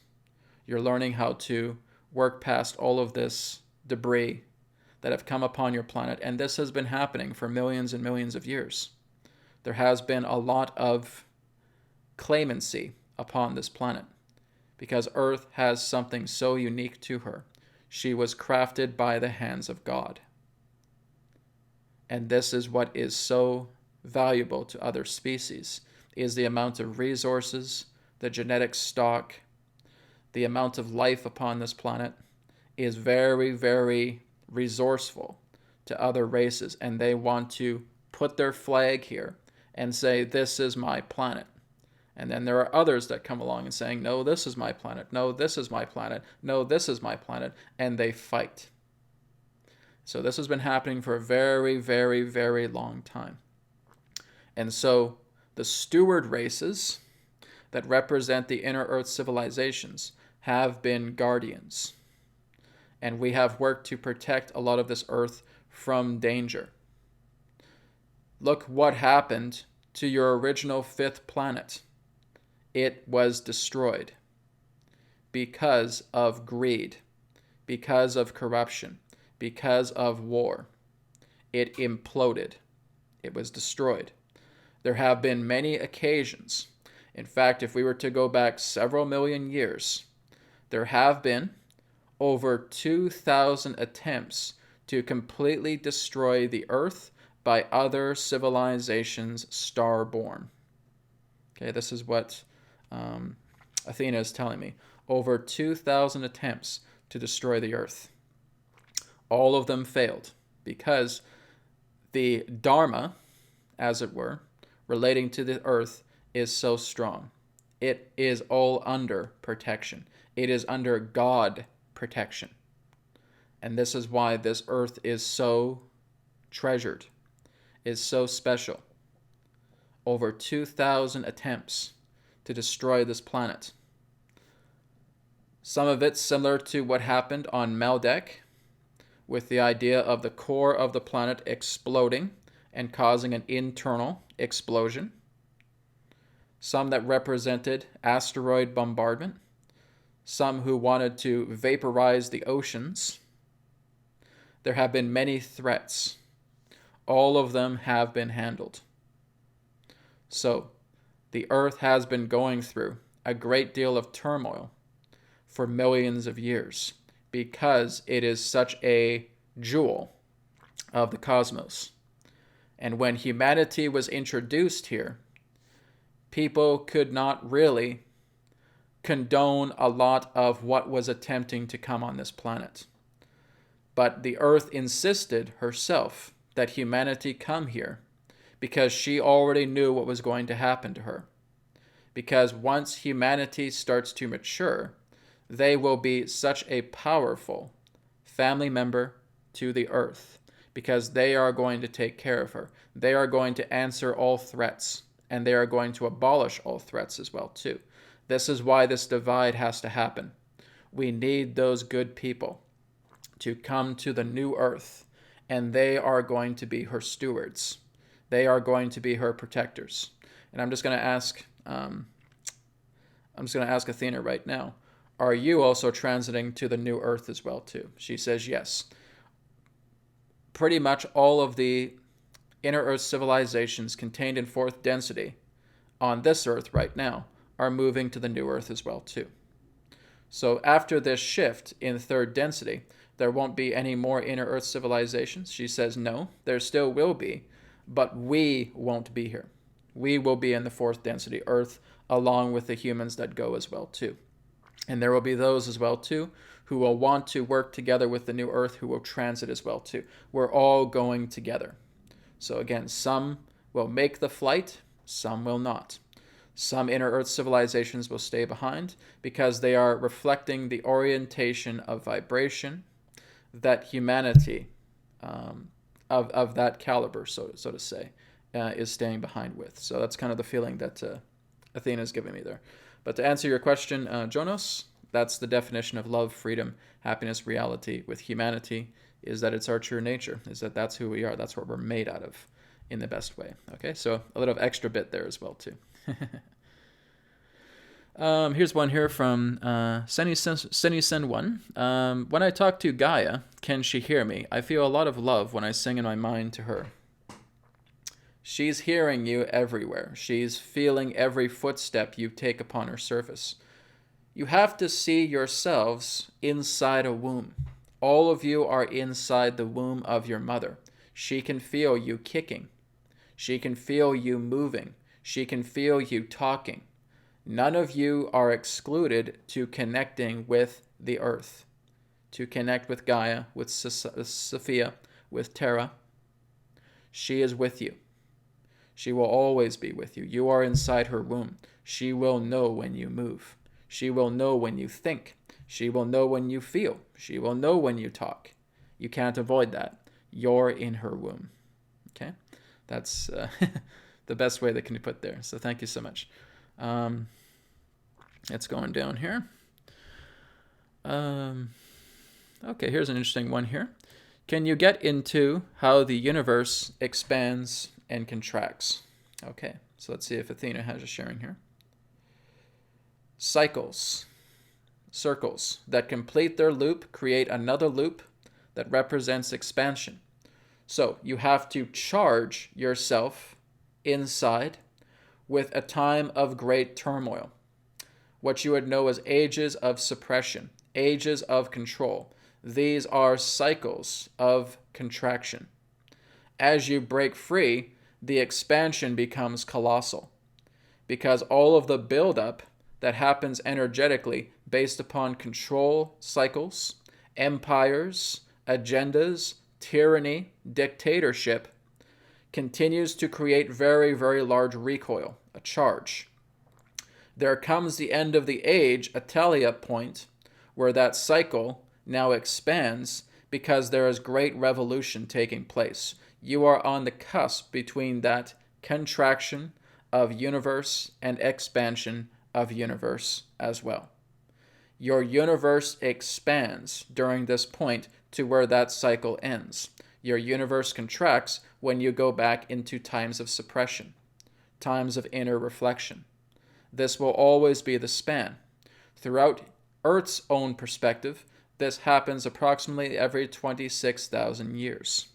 You're learning how to work past all of this debris that have come upon your planet. And this has been happening for millions and millions of years. There has been a lot of claimancy upon this planet because Earth has something so unique to her. She was crafted by the hands of God. And this is what is so valuable to other species, is the amount of resources, the genetic stock, the amount of life upon this planet is very, very resourceful to other races. And they want to put their flag here and say, this is my planet. And then there are others that come along and saying, no, this is my planet. No, this is my planet. No, this is my planet. And they fight. So this has been happening for a very, very, very long time. And so the steward races that represent the inner earth civilizations have been guardians. And we have worked to protect a lot of this earth from danger. Look what happened to your original fifth planet. It was destroyed because of greed, because of corruption, because of war. It imploded. It was destroyed. There have been many occasions. In fact, if we were to go back several million years, there have been over 2,000 attempts to completely destroy the earth by other civilizations starborn. Okay, this is what Athena is telling me. Over 2,000 attempts to destroy the earth. All of them failed because the Dharma, as it were, relating to the earth is so strong. It is all under protection. It is under God protection. And this is why this earth is so treasured, is so special. Over 2,000 attempts to destroy this planet. Some of it similar to what happened on Maldek, with the idea of the core of the planet exploding and causing an internal explosion. Some that represented asteroid bombardment. Some who wanted to vaporize the oceans. There have been many threats. All of them have been handled. So, the earth has been going through a great deal of turmoil for millions of years because it is such a jewel of the cosmos. And when humanity was introduced here, people could not really condone a lot of what was attempting to come on this planet. But the earth insisted herself that humanity come here because she already knew what was going to happen to her. Because once humanity starts to mature, they will be such a powerful family member to the earth because they are going to take care of her. They are going to answer all threats, and they are going to abolish all threats as well too. This is why this divide has to happen. We need those good people to come to the new earth and they are going to be her stewards. They are going to be her protectors. And I'm just going to ask Athena right now, are you also transiting to the new earth as well too? She says yes. Pretty much all of the inner earth civilizations contained in fourth density on this earth right now are moving to the new earth as well too. So after this shift in third density, there won't be any more inner earth civilizations. She says no, there still will be, but we won't be here. We will be in the fourth density earth along with the humans that go as well too. And there will be those as well too who will want to work together with the new earth, who will transit as well too. We're all going together. So again, some will make the flight, some will not. Some inner earth civilizations will stay behind because they are reflecting the orientation of vibration that humanity of that caliber, so to say, is staying behind with. So that's kind of the feeling that Athena is giving me there. But to answer your question, Jonas, that's the definition of love, freedom, happiness, reality with humanity, is that it's our true nature, is that that's who we are, that's what we're made out of in the best way. Okay, so a little extra bit there as well too. Here's one here from Senisen1. When I talk to Gaia, can she hear me? I feel a lot of love when I sing in my mind to her. She's hearing you everywhere. She's feeling every footstep you take upon her surface. You have to see yourselves inside a womb. All of you are inside the womb of your mother. She can feel you kicking. She can feel you moving. She can feel you talking. None of you are excluded to connecting with the earth, to connect with Gaia, with Sophia, with Terra. She is with you. She will always be with you. You are inside her womb. She will know when you move. She will know when you think. She will know when you feel. She will know when you talk. You can't avoid that. You're in her womb. Okay? That's the best way that can be put there. So thank you so much. It's going down here. Okay, here's an interesting one here. Can you get into how the universe expands and contracts? Okay, so let's see if Athena has a sharing here. Cycles, circles that complete their loop create another loop that represents expansion. So you have to charge yourself inside with a time of great turmoil, what you would know as ages of suppression, ages of control. These are cycles of contraction. As you break free, the expansion becomes colossal because all of the buildup that happens energetically based upon control cycles, empires, agendas, tyranny, dictatorship, continues to create very, very large recoil, a charge. There comes the end of the age, a Talia point, where that cycle now expands because there is great revolution taking place. You are on the cusp between that contraction of universe and expansion of universe as well. Your universe expands during this point to where that cycle ends. Your universe contracts when you go back into times of suppression, times of inner reflection. This will always be the span. Throughout Earth's own perspective, this happens approximately every 26,000 years,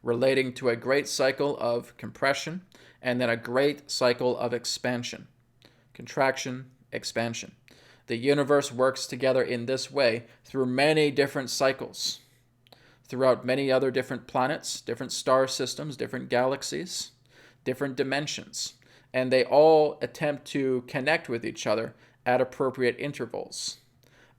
relating to a great cycle of compression and then a great cycle of expansion. Contraction, expansion. The universe works together in this way through many different cycles, throughout many other different planets, different star systems, different galaxies, different dimensions, and they all attempt to connect with each other at appropriate intervals.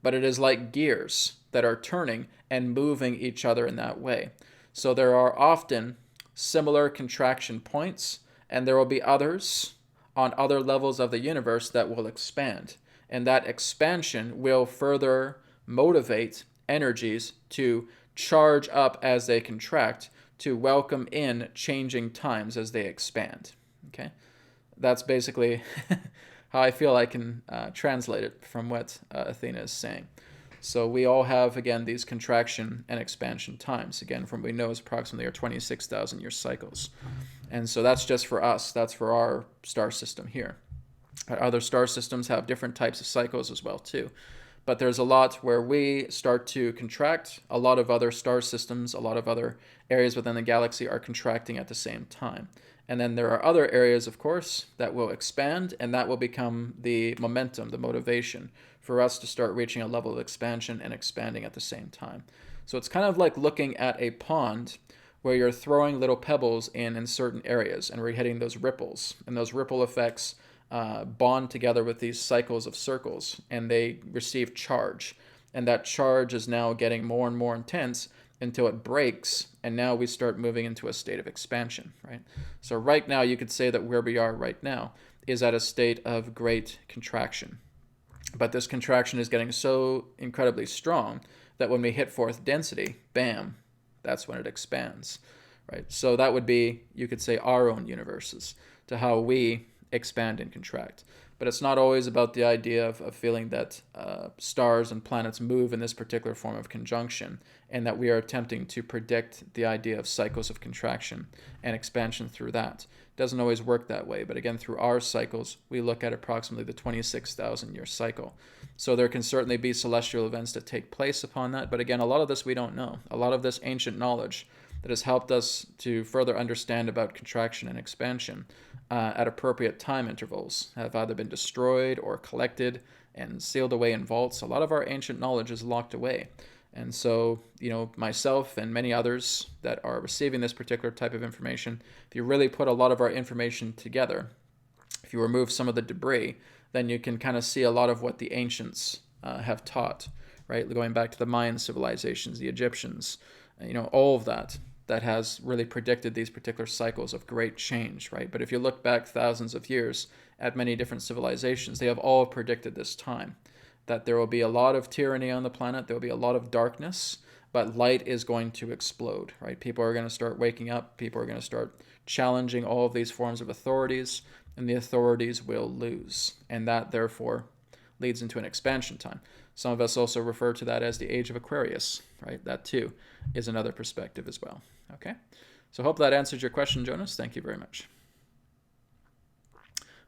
But it is like gears that are turning and moving each other in that way. So there are often similar contraction points, and there will be others on other levels of the universe that will expand. And that expansion will further motivate energies to charge up as they contract, to welcome in changing times as they expand. Okay? That's basically how I feel I can translate it from what Athena is saying. So we all have, again, these contraction and expansion times. Again, from what we know is approximately our 26,000 year cycles. And so that's just for us. That's for our star system here. Other star systems have different types of cycles as well too. But there's a lot where we start to contract. A lot of other star systems, a lot of other areas within the galaxy are contracting at the same time. And then there are other areas, of course, that will expand, and that will become the momentum, the motivation for us to start reaching a level of expansion and expanding at the same time. So it's kind of like looking at a pond where you're throwing little pebbles in certain areas, and we're hitting those ripples. And those ripple effects bond together with these cycles of circles, and they receive charge. And that charge is now getting more and more intense until it breaks, and now we start moving into a state of expansion, right? So right now, you could say that where we are right now is at a state of great contraction. But this contraction is getting so incredibly strong that when we hit fourth density, bam, that's when it expands, right? So that would be, you could say, our own universes to how we expand and contract. But it's not always about the idea of feeling that stars and planets move in this particular form of conjunction, and that we are attempting to predict the idea of cycles of contraction and expansion through that. It doesn't always work that way, but again, through our cycles, we look at approximately the 26,000 year cycle. So there can certainly be celestial events that take place upon that, but again, a lot of this we don't know. A lot of this ancient knowledge that has helped us to further understand about contraction and expansion at appropriate time intervals have either been destroyed or collected and sealed away in vaults. A lot of our ancient knowledge is locked away. And so, myself and many others that are receiving this particular type of information, if you really put a lot of our information together, if you remove some of the debris, then you can kind of see a lot of what the ancients have taught, right? Going back to the Mayan civilizations, the Egyptians, all of that has really predicted these particular cycles of great change, right? But if you look back thousands of years at many different civilizations, they have all predicted this time, that there will be a lot of tyranny on the planet, there will be a lot of darkness, but light is going to explode, right? People are going to start waking up, people are going to start challenging all of these forms of authorities, and the authorities will lose. And that, therefore, leads into an expansion time. Some of us also refer to that as the Age of Aquarius, right? That, too, is another perspective as well. Okay? So I hope that answers your question, Jonas. Thank you very much.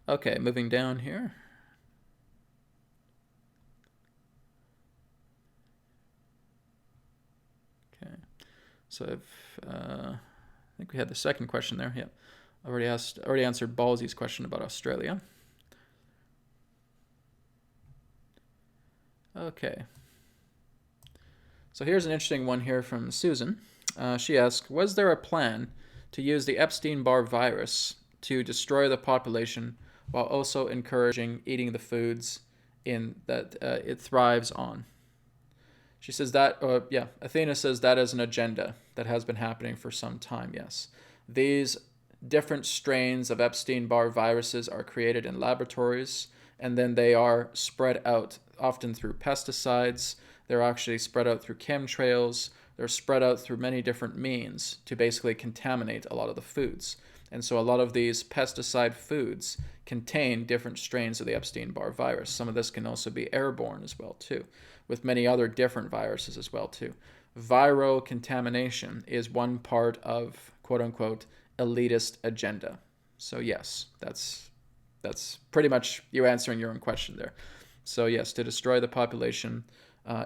Okay, moving down here. Okay. So I think we had the second question there. Yep. Already answered Ballsy's question about Australia. Okay. So here's an interesting one here from Susan. She asked, was there a plan to use the Epstein-Barr virus to destroy the population while also encouraging eating the foods that it thrives on? She says that, Athena says that is an agenda that has been happening for some time, yes. These different strains of Epstein-Barr viruses are created in laboratories, and then they are spread out, often through pesticides. They're actually spread out through chemtrails. They're spread out through many different means to basically contaminate a lot of the foods. And so a lot of these pesticide foods contain different strains of the Epstein-Barr virus. Some of this can also be airborne as well, too, with many other different viruses as well, too. Viral contamination is one part of, quote-unquote, elitist agenda. So yes, that's pretty much you answering your own question there. So yes, to destroy the population,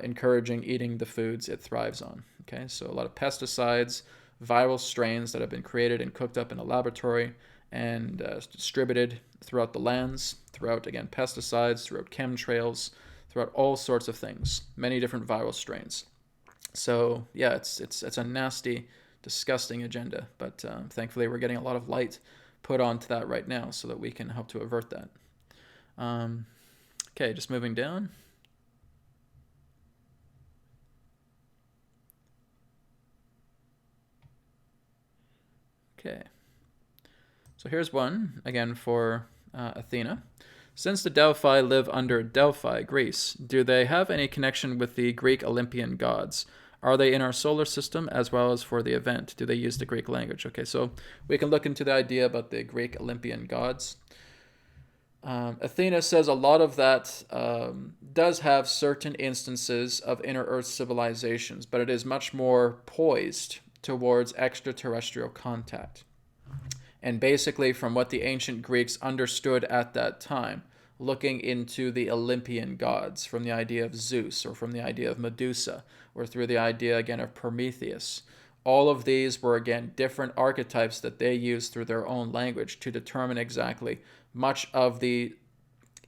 encouraging eating the foods it thrives on. Okay, so a lot of pesticides, viral strains that have been created and cooked up in a laboratory and distributed throughout the lands, throughout, again, pesticides, throughout chemtrails, throughout all sorts of things, many different viral strains. So yeah, it's a nasty, disgusting agenda, but thankfully we're getting a lot of light put onto that right now so that we can help to avert that. Okay, just moving down. Okay, so here's one, again, for Athena. Since the Delphi live under Delphi, Greece, do they have any connection with the Greek Olympian gods? Are they in our solar system as well as for the event? Do they use the Greek language? Okay, so we can look into the idea about the Greek Olympian gods. Athena says a lot of that does have certain instances of inner Earth civilizations, but it is much more poised towards extraterrestrial contact. And basically, from what the ancient Greeks understood at that time, looking into the Olympian gods, from the idea of Zeus, or from the idea of Medusa, or through the idea again of Prometheus, all of these were again different archetypes that they used through their own language to determine exactly much of the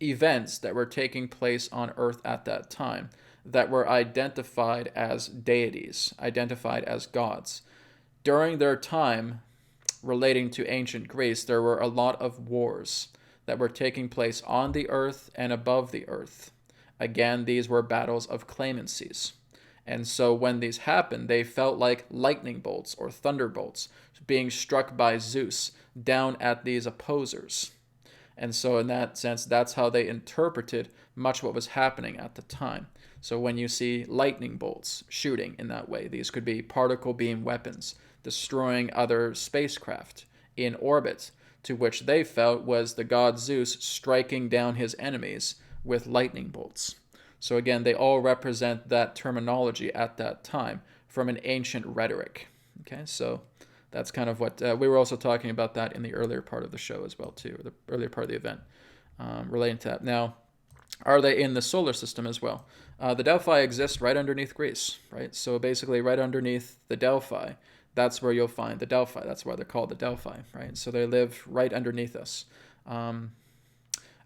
events that were taking place on Earth at that time that were identified as deities, identified as gods. During their time relating to ancient Greece, there were a lot of wars that were taking place on the earth and above the earth. Again, these were battles of claimancies. And so when these happened, they felt like lightning bolts or thunderbolts being struck by Zeus down at these opposers. And so in that sense, that's how they interpreted much what was happening at the time. So when you see lightning bolts shooting in that way, these could be particle beam weapons destroying other spacecraft in orbit, to which they felt was the god Zeus striking down his enemies with lightning bolts. So again, they all represent that terminology at that time from an ancient rhetoric. Okay, so that's kind of what we were also talking about that in the earlier part of the show as well too, or the earlier part of the event relating to that. Now, are they in the solar system as well? The Delphi exist right underneath Greece, right? So basically right underneath the Delphi, that's where you'll find the Delphi. That's why they're called the Delphi, right? So they live right underneath us.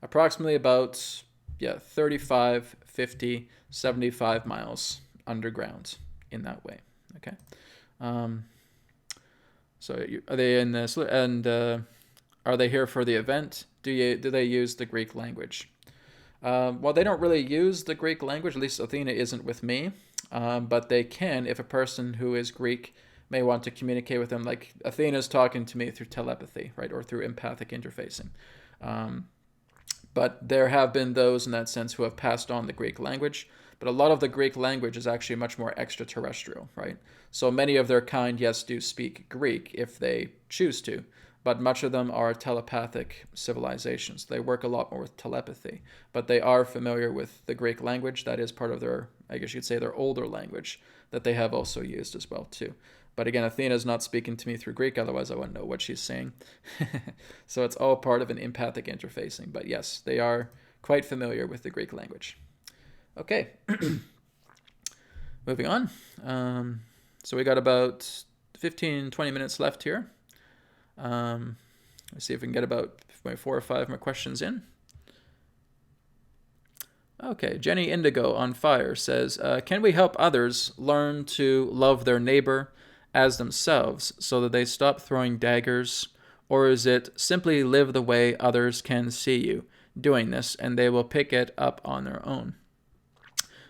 Approximately about 35, 50, 75 miles underground in that way, okay? So are they in this, and are they here for the event? Do they use the Greek language? Well, they don't really use the Greek language, at least Athena isn't with me, but they can if a person who is Greek may want to communicate with them, like Athena's talking to me through telepathy, right, or through empathic interfacing. But there have been those in that sense who have passed on the Greek language, but a lot of the Greek language is actually much more extraterrestrial, right? So many of their kind, yes, do speak Greek if they choose to, but much of them are telepathic civilizations. They work a lot more with telepathy, but they are familiar with the Greek language. That is part of their, I guess you could say, their older language that they have also used as well too. But again, Athena's not speaking to me through Greek, otherwise I wouldn't know what she's saying. So it's all part of an empathic interfacing. But yes, they are quite familiar with the Greek language. Okay, moving on. So we got about 15, 20 minutes left here. Let's see if we can get about 4 or 5 more questions in. Okay, Jenny Indigo on Fire says, can we help others learn to love their neighbor as themselves so that they stop throwing daggers, or is it simply live the way others can see you doing this and they will pick it up on their own?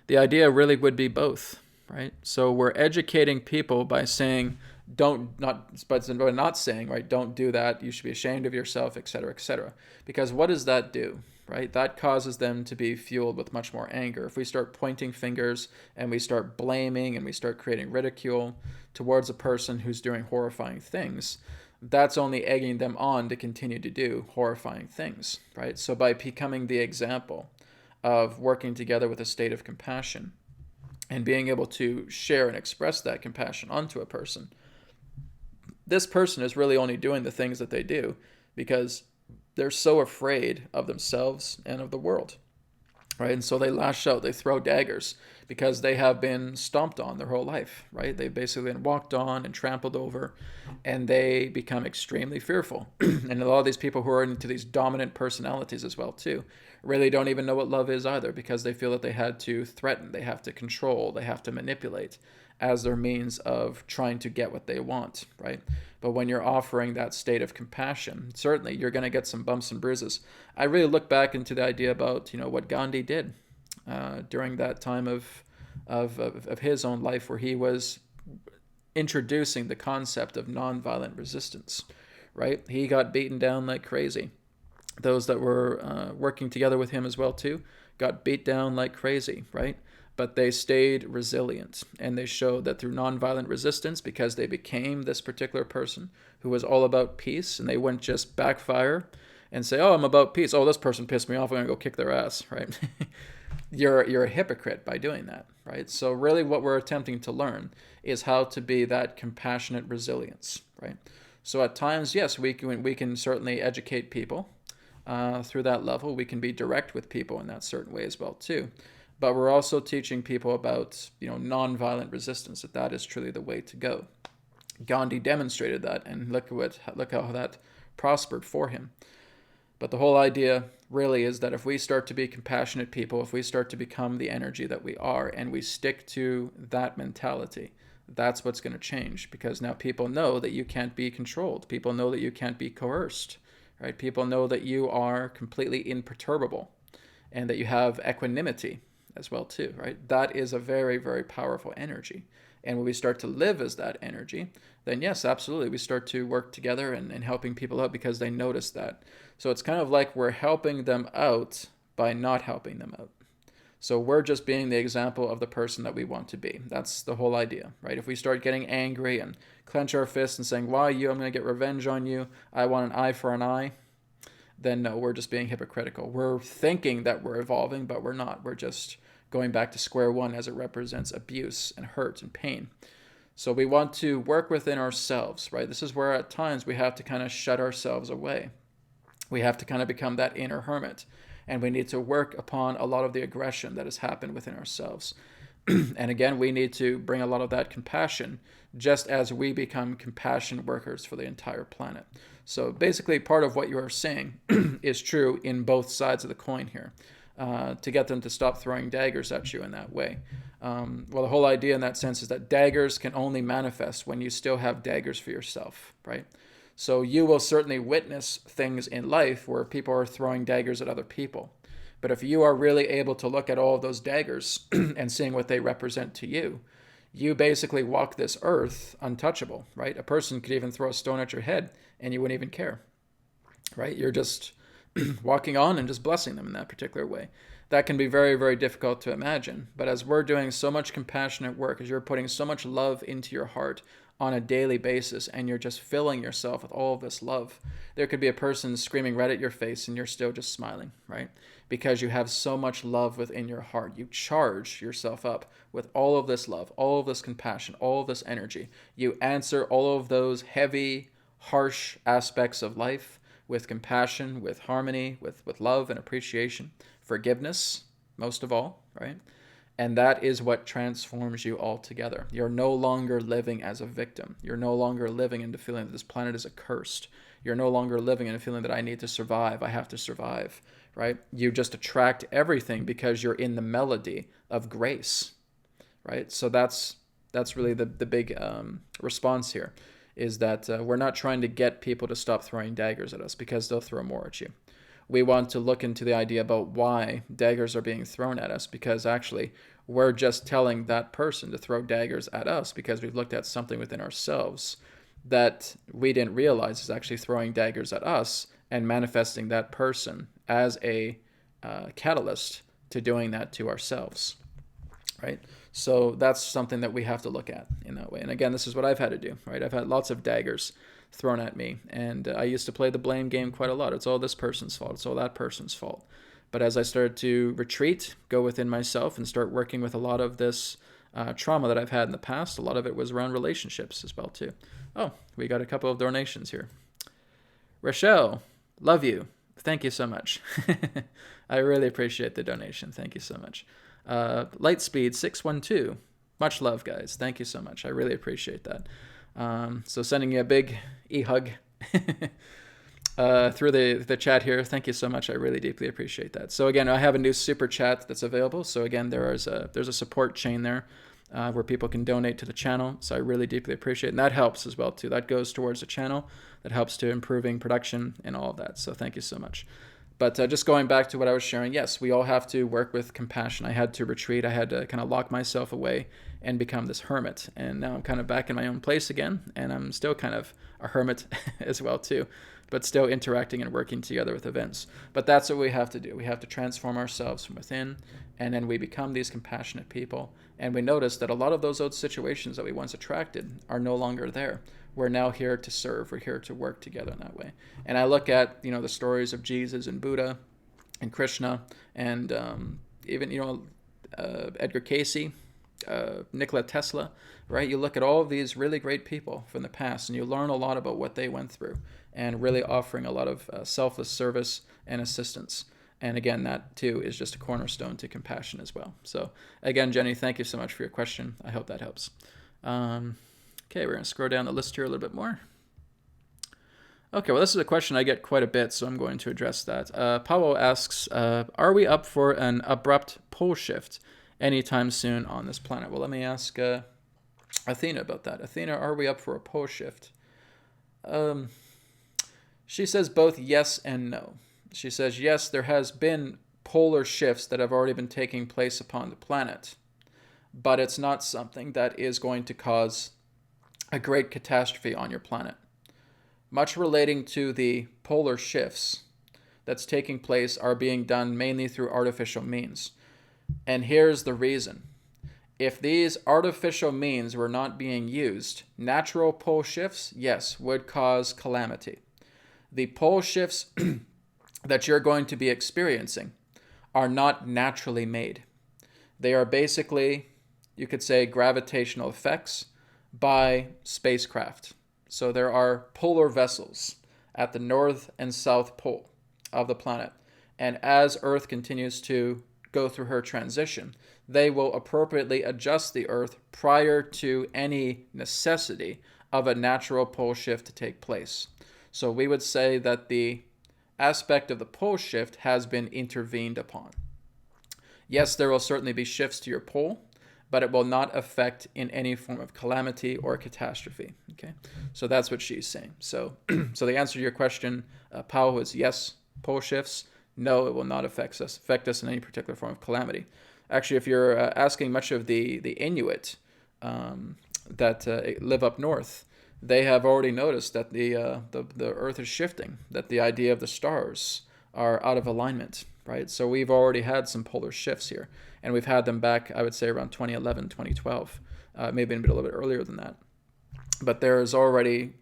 The idea really would be both, right? So we're educating people by saying not saying, right, don't do that, you should be ashamed of yourself, etc., etc. Because what does that do? Right? That causes them to be fueled with much more anger. If we start pointing fingers and we start blaming and we start creating ridicule towards a person who's doing horrifying things, that's only egging them on to continue to do horrifying things, right? So by becoming the example of working together with a state of compassion and being able to share and express that compassion onto a person, this person is really only doing the things that they do because they're so afraid of themselves and of the world, right? And so they lash out, they throw daggers because they have been stomped on their whole life, right? They've basically been walked on and trampled over, and they become extremely fearful. And a lot of these people who are into these dominant personalities as well too really don't even know what love is either, because they feel that they had to threaten, they have to control, they have to manipulate as their means of trying to get what they want, right? But when you're offering that state of compassion, certainly you're going to get some bumps and bruises. I really look back into the idea about, what Gandhi did during that time of his own life, where he was introducing the concept of nonviolent resistance, right? He got beaten down like crazy. Those that were working together with him as well too got beat down like crazy, right? But they stayed resilient, and they showed that through nonviolent resistance, because they became this particular person who was all about peace, and they wouldn't just backfire and say, oh, I'm about peace. Oh, this person pissed me off. I'm going to go kick their ass, right? You're a hypocrite by doing that, right? So really what we're attempting to learn is how to be that compassionate resilience, right? So at times, yes, we can certainly educate people through that level. We can be direct with people in that certain way as well too. But we're also teaching people about, nonviolent resistance, that is truly the way to go. Gandhi demonstrated that, and look how that prospered for him. But the whole idea really is that if we start to be compassionate people, if we start to become the energy that we are, and we stick to that mentality, that's what's going to change. Because now people know that you can't be controlled. People know that you can't be coerced, right? People know that you are completely imperturbable and that you have equanimity as well too, right? That is a very, very powerful energy. And when we start to live as that energy, then yes, absolutely, we start to work together and helping people out because they notice that. So it's kind of like we're helping them out by not helping them out. So we're just being the example of the person that we want to be. That's the whole idea, right? If we start getting angry and clench our fists and saying, why you? I'm going to get revenge on you. I want an eye for an eye. Then no, we're just being hypocritical. We're thinking that we're evolving, but we're not. We're just going back to square one as it represents abuse and hurt and pain. So we want to work within ourselves, right? This is where at times we have to kind of shut ourselves away. We have to kind of become that inner hermit. And we need to work upon a lot of the aggression that has happened within ourselves. And again, we need to bring a lot of that compassion, just as we become compassion workers for the entire planet. So basically, part of what you are saying is true in both sides of the coin here, to get them to stop throwing daggers at you in that way. Well, the whole idea in that sense is that daggers can only manifest when you still have daggers for yourself, right? So you will certainly witness things in life where people are throwing daggers at other people. But if you are really able to look at all of those daggers and seeing what they represent to you, you basically walk this earth untouchable, right? A person could even throw a stone at your head and you wouldn't even care, right? You're just walking on and just blessing them in that particular way. That can be very, very difficult to imagine. But as we're doing so much compassionate work, as you're putting so much love into your heart on a daily basis, and you're just filling yourself with all of this love, there could be a person screaming right at your face and you're still just smiling, right? Because you have so much love within your heart. You charge yourself up with all of this love, all of this compassion, all of this energy. You answer all of those heavy, harsh aspects of life with compassion, with harmony, with love and appreciation, forgiveness, most of all, right? And that is what transforms you altogether. You're no longer living as a victim. You're no longer living in the feeling that this planet is accursed. You're no longer living in a feeling that I need to survive, I have to survive, right? You just attract everything because you're in the melody of grace, right? So that's really the big response here, is that we're not trying to get people to stop throwing daggers at us because they'll throw more at you. We want to look into the idea about why daggers are being thrown at us, because actually we're just telling that person to throw daggers at us because we've looked at something within ourselves that we didn't realize is actually throwing daggers at us, and manifesting that person as a catalyst to doing that to ourselves, right? So that's something that we have to look at in that way. And again, this is what I've had to do, right? I've had lots of daggers thrown at me, and I used to play the blame game quite a lot. It's all this person's fault. It's all that person's fault. But as I started to retreat, go within myself, and start working with a lot of this trauma that I've had in the past, a lot of it was around relationships as well too. Oh, we got a couple of donations here. Rochelle, love you. Thank you so much. I really appreciate the donation. Thank you so much. Lightspeed 612. Much love, guys. Thank you so much. I really appreciate that. So sending you a big e-hug through the chat here. Thank you so much. I really deeply appreciate that. So again, I have a new super chat that's available. So again, there's a support chain there where people can donate to the channel. So I really deeply appreciate it. And that helps as well too. That goes towards the channel. That helps to improving production and all of that. So thank you so much. But just going back to what I was sharing, yes, we all have to work with compassion. I had to retreat. I had to kind of lock myself away and become this hermit. And now I'm kind of back in my own place again, and I'm still kind of a hermit as well too, but still interacting and working together with events. But that's what we have to do. We have to transform ourselves from within, and then we become these compassionate people, And we noticed that a lot of those old situations that we once attracted are no longer there. We're now here to serve. We're here to work together in that way. And I look at, the stories of Jesus and Buddha and Krishna and even, Edgar Cayce, Nikola Tesla, right? You look at all of these really great people from the past and you learn a lot about what they went through and really offering a lot of selfless service and assistance. And again, that too is just a cornerstone to compassion as well. So again, Jenny, thank you so much for your question. I hope that helps. Okay, we're going to scroll down the list here a little bit more. Okay, well, this is a question I get quite a bit, so I'm going to address that. Paolo asks, are we up for an abrupt pole shift anytime soon on this planet? Well, let me ask Athena about that. Athena, are we up for a pole shift? She says both yes and no. She says, yes, there has been polar shifts that have already been taking place upon the planet, but it's not something that is going to cause a great catastrophe on your planet. Much relating to the polar shifts that's taking place are being done mainly through artificial means. And here's the reason. If these artificial means were not being used, natural pole shifts, yes, would cause calamity. The pole shifts that you're going to be experiencing are not naturally made. They are basically, you could say, gravitational effects by spacecraft. So there are polar vessels at the north and south pole of the planet. And as Earth continues to go through her transition, they will appropriately adjust the Earth prior to any necessity of a natural pole shift to take place. So we would say that the aspect of the pole shift has been intervened upon. Yes, there will certainly be shifts to your pole, but it will not affect in any form of calamity or catastrophe. Okay, so that's what she's saying. So, so the answer to your question, Pao, is yes, pole shifts. No, it will not affect us in any particular form of calamity. Actually, if you're asking much of the Inuit that live up north, they have already noticed that the Earth is shifting, that the idea of the stars are out of alignment, right? So we've already had some polar shifts here, and we've had them back, I would say, around 2011, 2012, maybe a little bit earlier than that. But there is already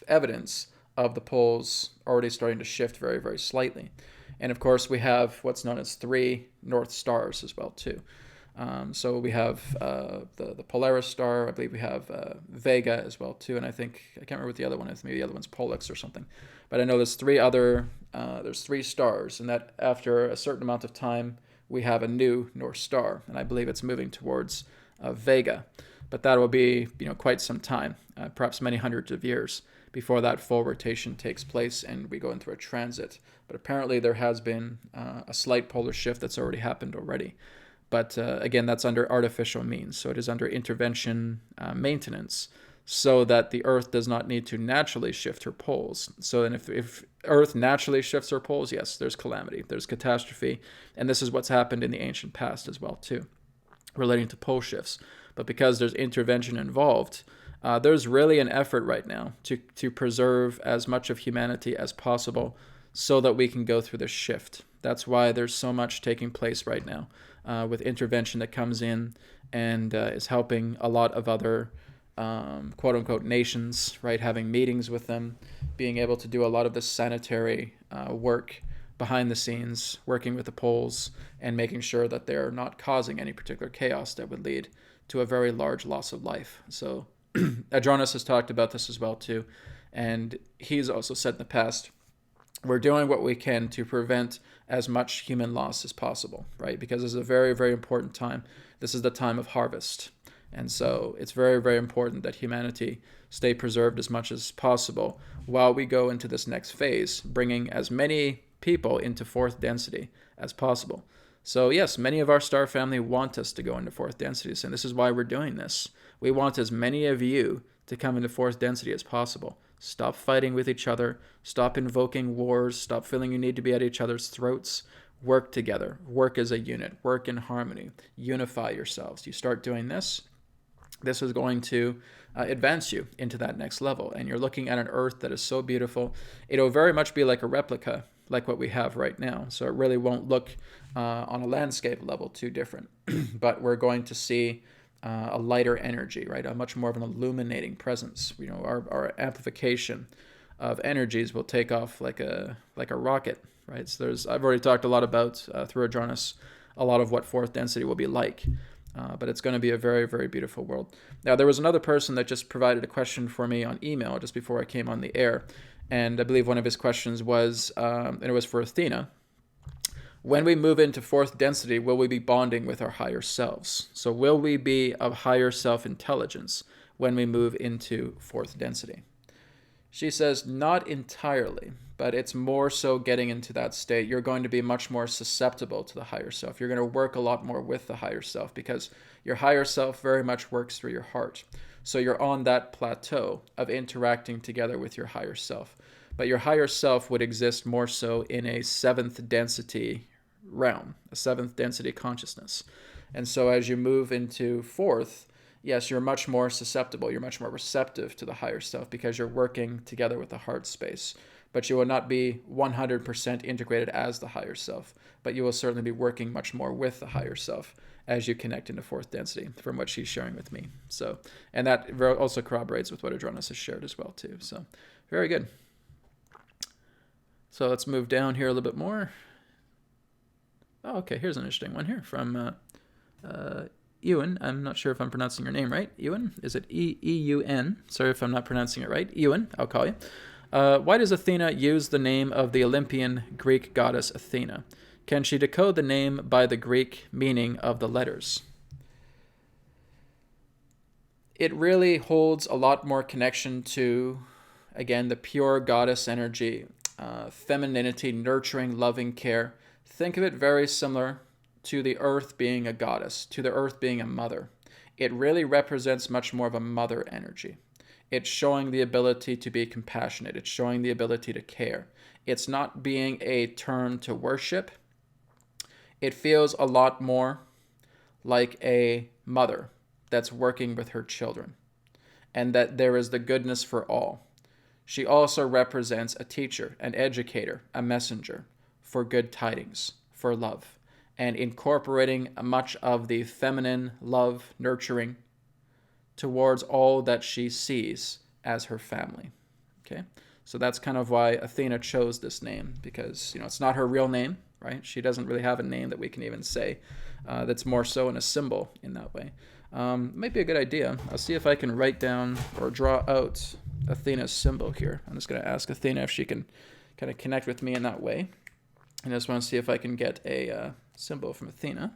evidence of the poles already starting to shift very, very slightly. And of course, we have what's known as 3 North Stars as well, too. So we have the Polaris star. I believe we have Vega as well too, and I can't remember what the other one is. Maybe the other one's Pollux or something. But I know there's 3 stars, and that after a certain amount of time we have a new North Star, and I believe it's moving towards Vega. But that will be quite some time, perhaps many hundreds of years before that full rotation takes place and we go into a transit. But apparently there has been a slight polar shift that's already happened already. But again, that's under artificial means. So it is under intervention maintenance so that the Earth does not need to naturally shift her poles. So then if Earth naturally shifts her poles, yes, there's calamity, there's catastrophe. And this is what's happened in the ancient past as well, too, relating to pole shifts. But because there's intervention involved, there's really an effort right now to preserve as much of humanity as possible so that we can go through this shift. That's why there's so much taking place right now with intervention that comes in and is helping a lot of other quote-unquote nations, right, having meetings with them, being able to do a lot of the sanitary work behind the scenes, working with the poles and making sure that they're not causing any particular chaos that would lead to a very large loss of life. So Adronis has talked about this as well too, and he's also said in the past, we're doing what we can to prevent as much human loss as possible, right? Because this is a very, very important time. This is the time of harvest. And so it's very, very important that humanity stay preserved as much as possible while we go into this next phase, bringing as many people into fourth density as possible. So yes, many of our star family want us to go into fourth densities, and this is why we're doing this. We want as many of you to come into fourth density as possible. Stop fighting with each other. Stop invoking wars. Stop feeling you need to be at each other's throats. Work together. Work as a unit. Work in harmony. Unify yourselves. You start doing this, this is going to advance you into that next level. And you're looking at an Earth that is so beautiful. It'll very much be like a replica like what we have right now. So it really won't look on a landscape level too different. But we're going to see a lighter energy, right? A much more of an illuminating presence. You know, our amplification of energies will take off like a rocket, right? So I've already talked a lot about through Adronis, a lot of what fourth density will be like. But it's going to be a very, very beautiful world. Now, there was another person that just provided a question for me on email just before I came on the air. And I believe one of his questions was, and it was for Athena, when we move into fourth density, will we be bonding with our higher selves? So will we be of higher self-intelligence when we move into fourth density? She says, not entirely, but it's more so getting into that state. You're going to be much more susceptible to the higher self. You're going to work a lot more with the higher self because your higher self very much works through your heart. So you're on that plateau of interacting together with your higher self. But your higher self would exist more so in a seventh density realm, a seventh density consciousness. And so as you move into fourth, yes, you're much more susceptible. You're much more receptive to the higher self because you're working together with the heart space. But you will not be 100% integrated as the higher self. But you will certainly be working much more with the higher self as you connect into fourth density, from what she's sharing with me. So, and that also corroborates with what Adronis has shared as well too. So, very good. So let's move down here a little bit more. Oh, okay. Here's an interesting one here from Ewan. I'm not sure if I'm pronouncing your name right. Ewan? Is it E-U-N? Sorry if I'm not pronouncing it right. Ewan, I'll call you. Why does Athena use the name of the Olympian Greek goddess Athena? Can she decode the name by the Greek meaning of the letters? It really holds a lot more connection to, again, the pure goddess energy, femininity, nurturing, loving care. Think of it very similar to the earth being a goddess, to the earth being a mother. It really represents much more of a mother energy. It's showing the ability to be compassionate. It's showing the ability to care. It's not being a term to worship. It feels a lot more like a mother that's working with her children, and that there is the goodness for all. She also represents a teacher, an educator, a messenger for good tidings, for love, and incorporating much of the feminine love, nurturing towards all that she sees as her family. Okay, so that's kind of why Athena chose this name, because it's not her real name, right? She doesn't really have a name that we can even say that's more so in a symbol in that way. Might be a good idea. I'll see if I can write down or draw out Athena's symbol here. I'm just going to ask Athena if she can kind of connect with me in that way. And I just want to see if I can get a symbol from Athena.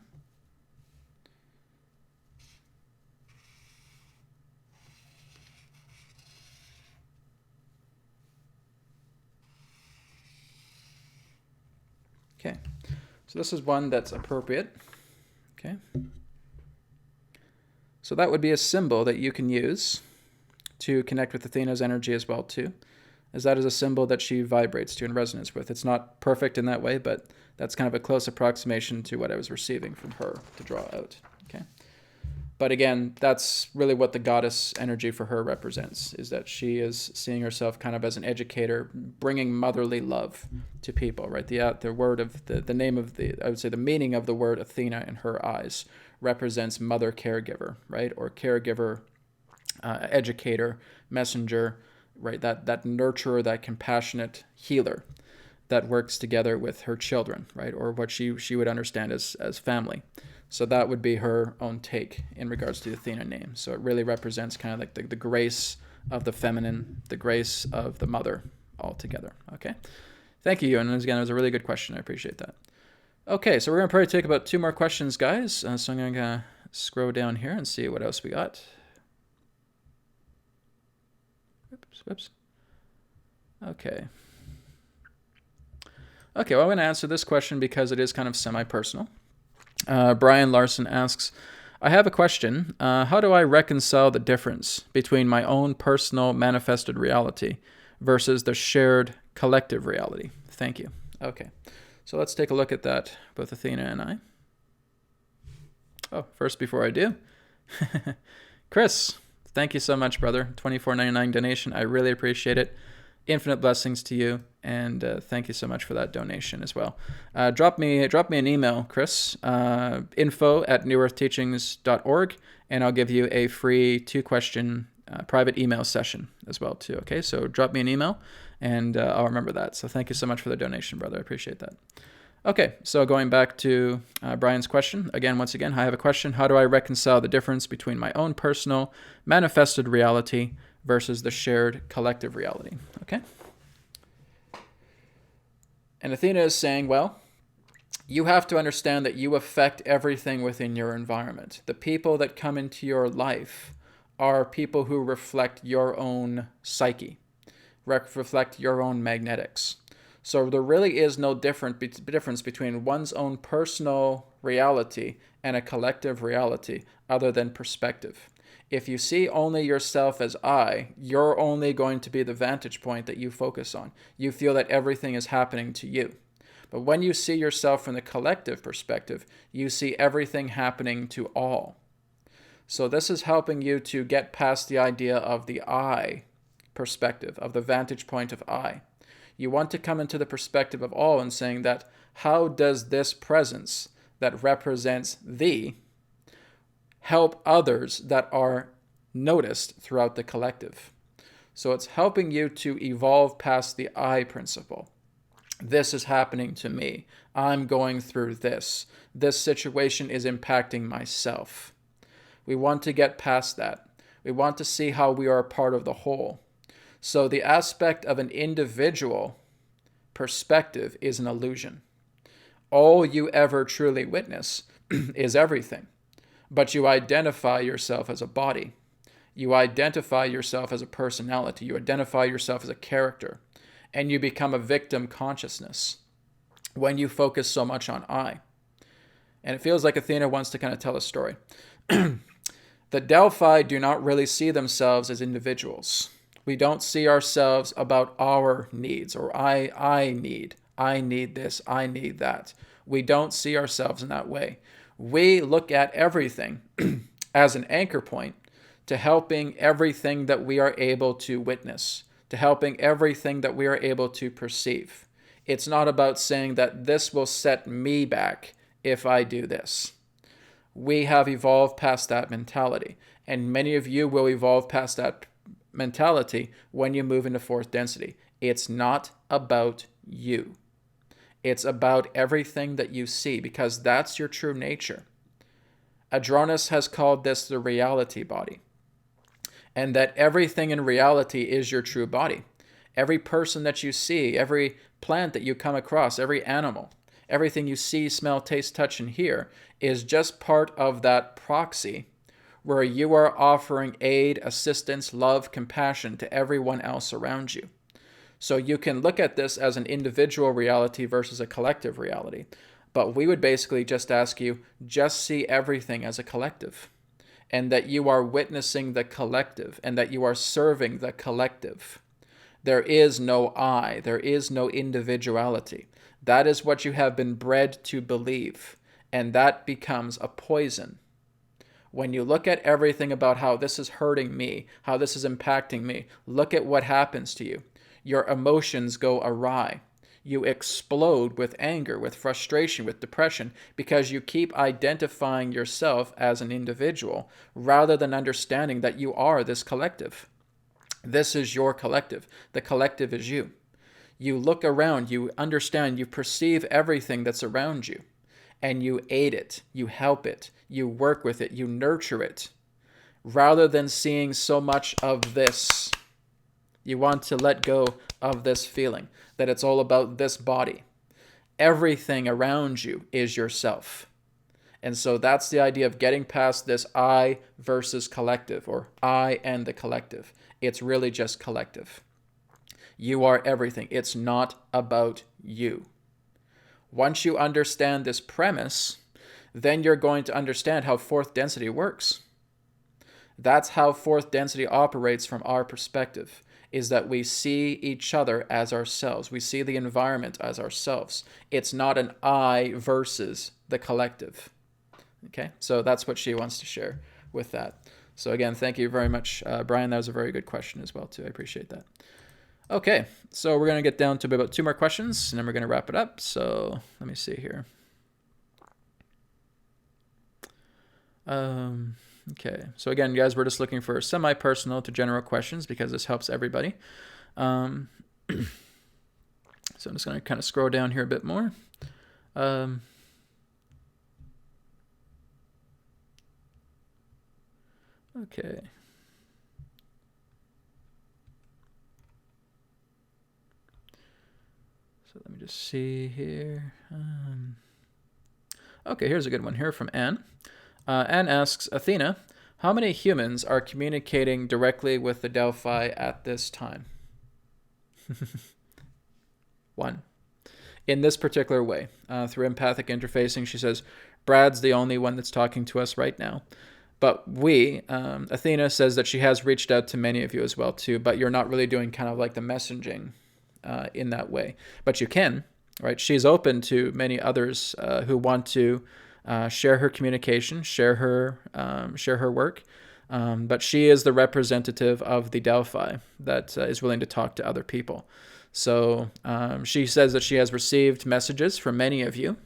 Okay, so this is one that's appropriate. Okay, so that would be a symbol that you can use to connect with Athena's energy as well too, as that is a symbol that she vibrates to and resonates with. It's not perfect in that way, but that's kind of a close approximation to what I was receiving from her to draw out. Okay, but again, that's really what the goddess energy for her represents, is that she is seeing herself kind of as an educator, bringing motherly love to people, right? The word of the name of I would say the meaning of the word Athena in her eyes represents mother caregiver, right? Or caregiver, educator, messenger, right? That nurturer, that compassionate healer that works together with her children, right? Or what she would understand as family. So that would be her own take in regards to the Athena name. So it really represents kind of like the grace of the feminine, the grace of the mother all together. Okay. Thank you. And again, it was a really good question. I appreciate that. Okay. So we're going to probably take about 2 more questions, guys. So I'm going to scroll down here and see what else we got. Whoops. Okay. Okay. Well, I'm going to answer this question because it is kind of semi-personal. Brian Larson asks, I have a question. How do I reconcile the difference between my own personal manifested reality versus the shared collective reality? Thank you. Okay, so let's take a look at that, both Athena and I. Oh, first, before I do, Chris, thank you so much, brother. $24.99 donation. I really appreciate it. Infinite blessings to you, and thank you so much for that donation as well. Drop me an email, Chris, info@newearthteachings.org, and I'll give you a free 2-question private email session as well too. Okay, so drop me an email, and I'll remember that. So thank you so much for the donation, brother. I appreciate that. Okay, so going back to Brian's question, once again, I have a question. How do I reconcile the difference between my own personal manifested reality versus the shared collective reality? Okay. And Athena is saying, well, you have to understand that you affect everything within your environment. The people that come into your life are people who reflect your own psyche, reflect your own magnetics. So there really is no difference between one's own personal reality and a collective reality other than perspective. If you see only yourself as I, you're only going to be the vantage point that you focus on. You feel that everything is happening to you. But when you see yourself from the collective perspective, you see everything happening to all. So this is helping you to get past the idea of the I perspective, of the vantage point of I. You want to come into the perspective of all and saying that how does this presence that represents thee help others that are noticed throughout the collective? So it's helping you to evolve past the I principle. This is happening to me. I'm going through this. This situation is impacting myself. We want to get past that. We want to see how we are a part of the whole. So the aspect of an individual perspective is an illusion. All you ever truly witness is everything. But you identify yourself as a body. You identify yourself as a personality. You identify yourself as a character. And you become a victim consciousness when you focus so much on I. And it feels like Athena wants to kind of tell a story. The Delphi do not really see themselves as individuals. We don't see ourselves about our needs, or I need this, I need that. We don't see ourselves in that way. We look at everything as an anchor point to helping everything that we are able to witness, to helping everything that we are able to perceive. It's not about saying that this will set me back if I do this. We have evolved past that mentality, and many of you will evolve past that mentality when you move into fourth density. It's not about you. It's about everything that you see, because that's your true nature. Adronis has called this the reality body, and that everything in reality is your true body. Every person that you see, every plant that you come across, every animal, everything you see, smell, taste, touch, and hear is just part of that proxy where you are offering aid, assistance, love, compassion to everyone else around you. So you can look at this as an individual reality versus a collective reality. But we would basically just ask you, just see everything as a collective, and that you are witnessing the collective, and that you are serving the collective. There is no I. There is no individuality. That is what you have been bred to believe, and that becomes a poison. When you look at everything about how this is hurting me, how this is impacting me, look at what happens to you. Your emotions go awry. You explode with anger, with frustration, with depression, because you keep identifying yourself as an individual rather than understanding that you are this collective. This is your collective. The collective is you. You look around, you understand, you perceive everything that's around you, and you aid it, you help it, you work with it, you nurture it, rather than seeing so much of this. You want to let go of this feeling that it's all about this body. Everything around you is yourself. And so that's the idea of getting past this I versus collective, or I and the collective. It's really just collective. You are everything. It's not about you. Once you understand this premise, then you're going to understand how fourth density works. That's how fourth density operates from our perspective, is that we see each other as ourselves. We see the environment as ourselves. It's not an I versus the collective. Okay, so that's what she wants to share with that. So again, thank you very much, Brian. That was a very good question as well, too. I appreciate that. Okay, so we're going to get down to about 2 more questions, and then we're going to wrap it up. So let me see here. Okay, so again, guys, we're just looking for semi-personal to general questions because this helps everybody. So I'm just going to kind of scroll down here a bit more. Okay. So let me just see here. Okay, here's a good one here from Anne. Anne asks, Athena, how many humans are communicating directly with the Delphi at this time? 1. In this particular way, through empathic interfacing, she says, Brad's the only one that's talking to us right now. But Athena says that she has reached out to many of you as well too, but you're not really doing kind of like the messaging in that way. But you can, right? She's open to many others who want to share her communication, share her work. But she is the representative of the Delphi that is willing to talk to other people. So she says that she has received messages from many of you,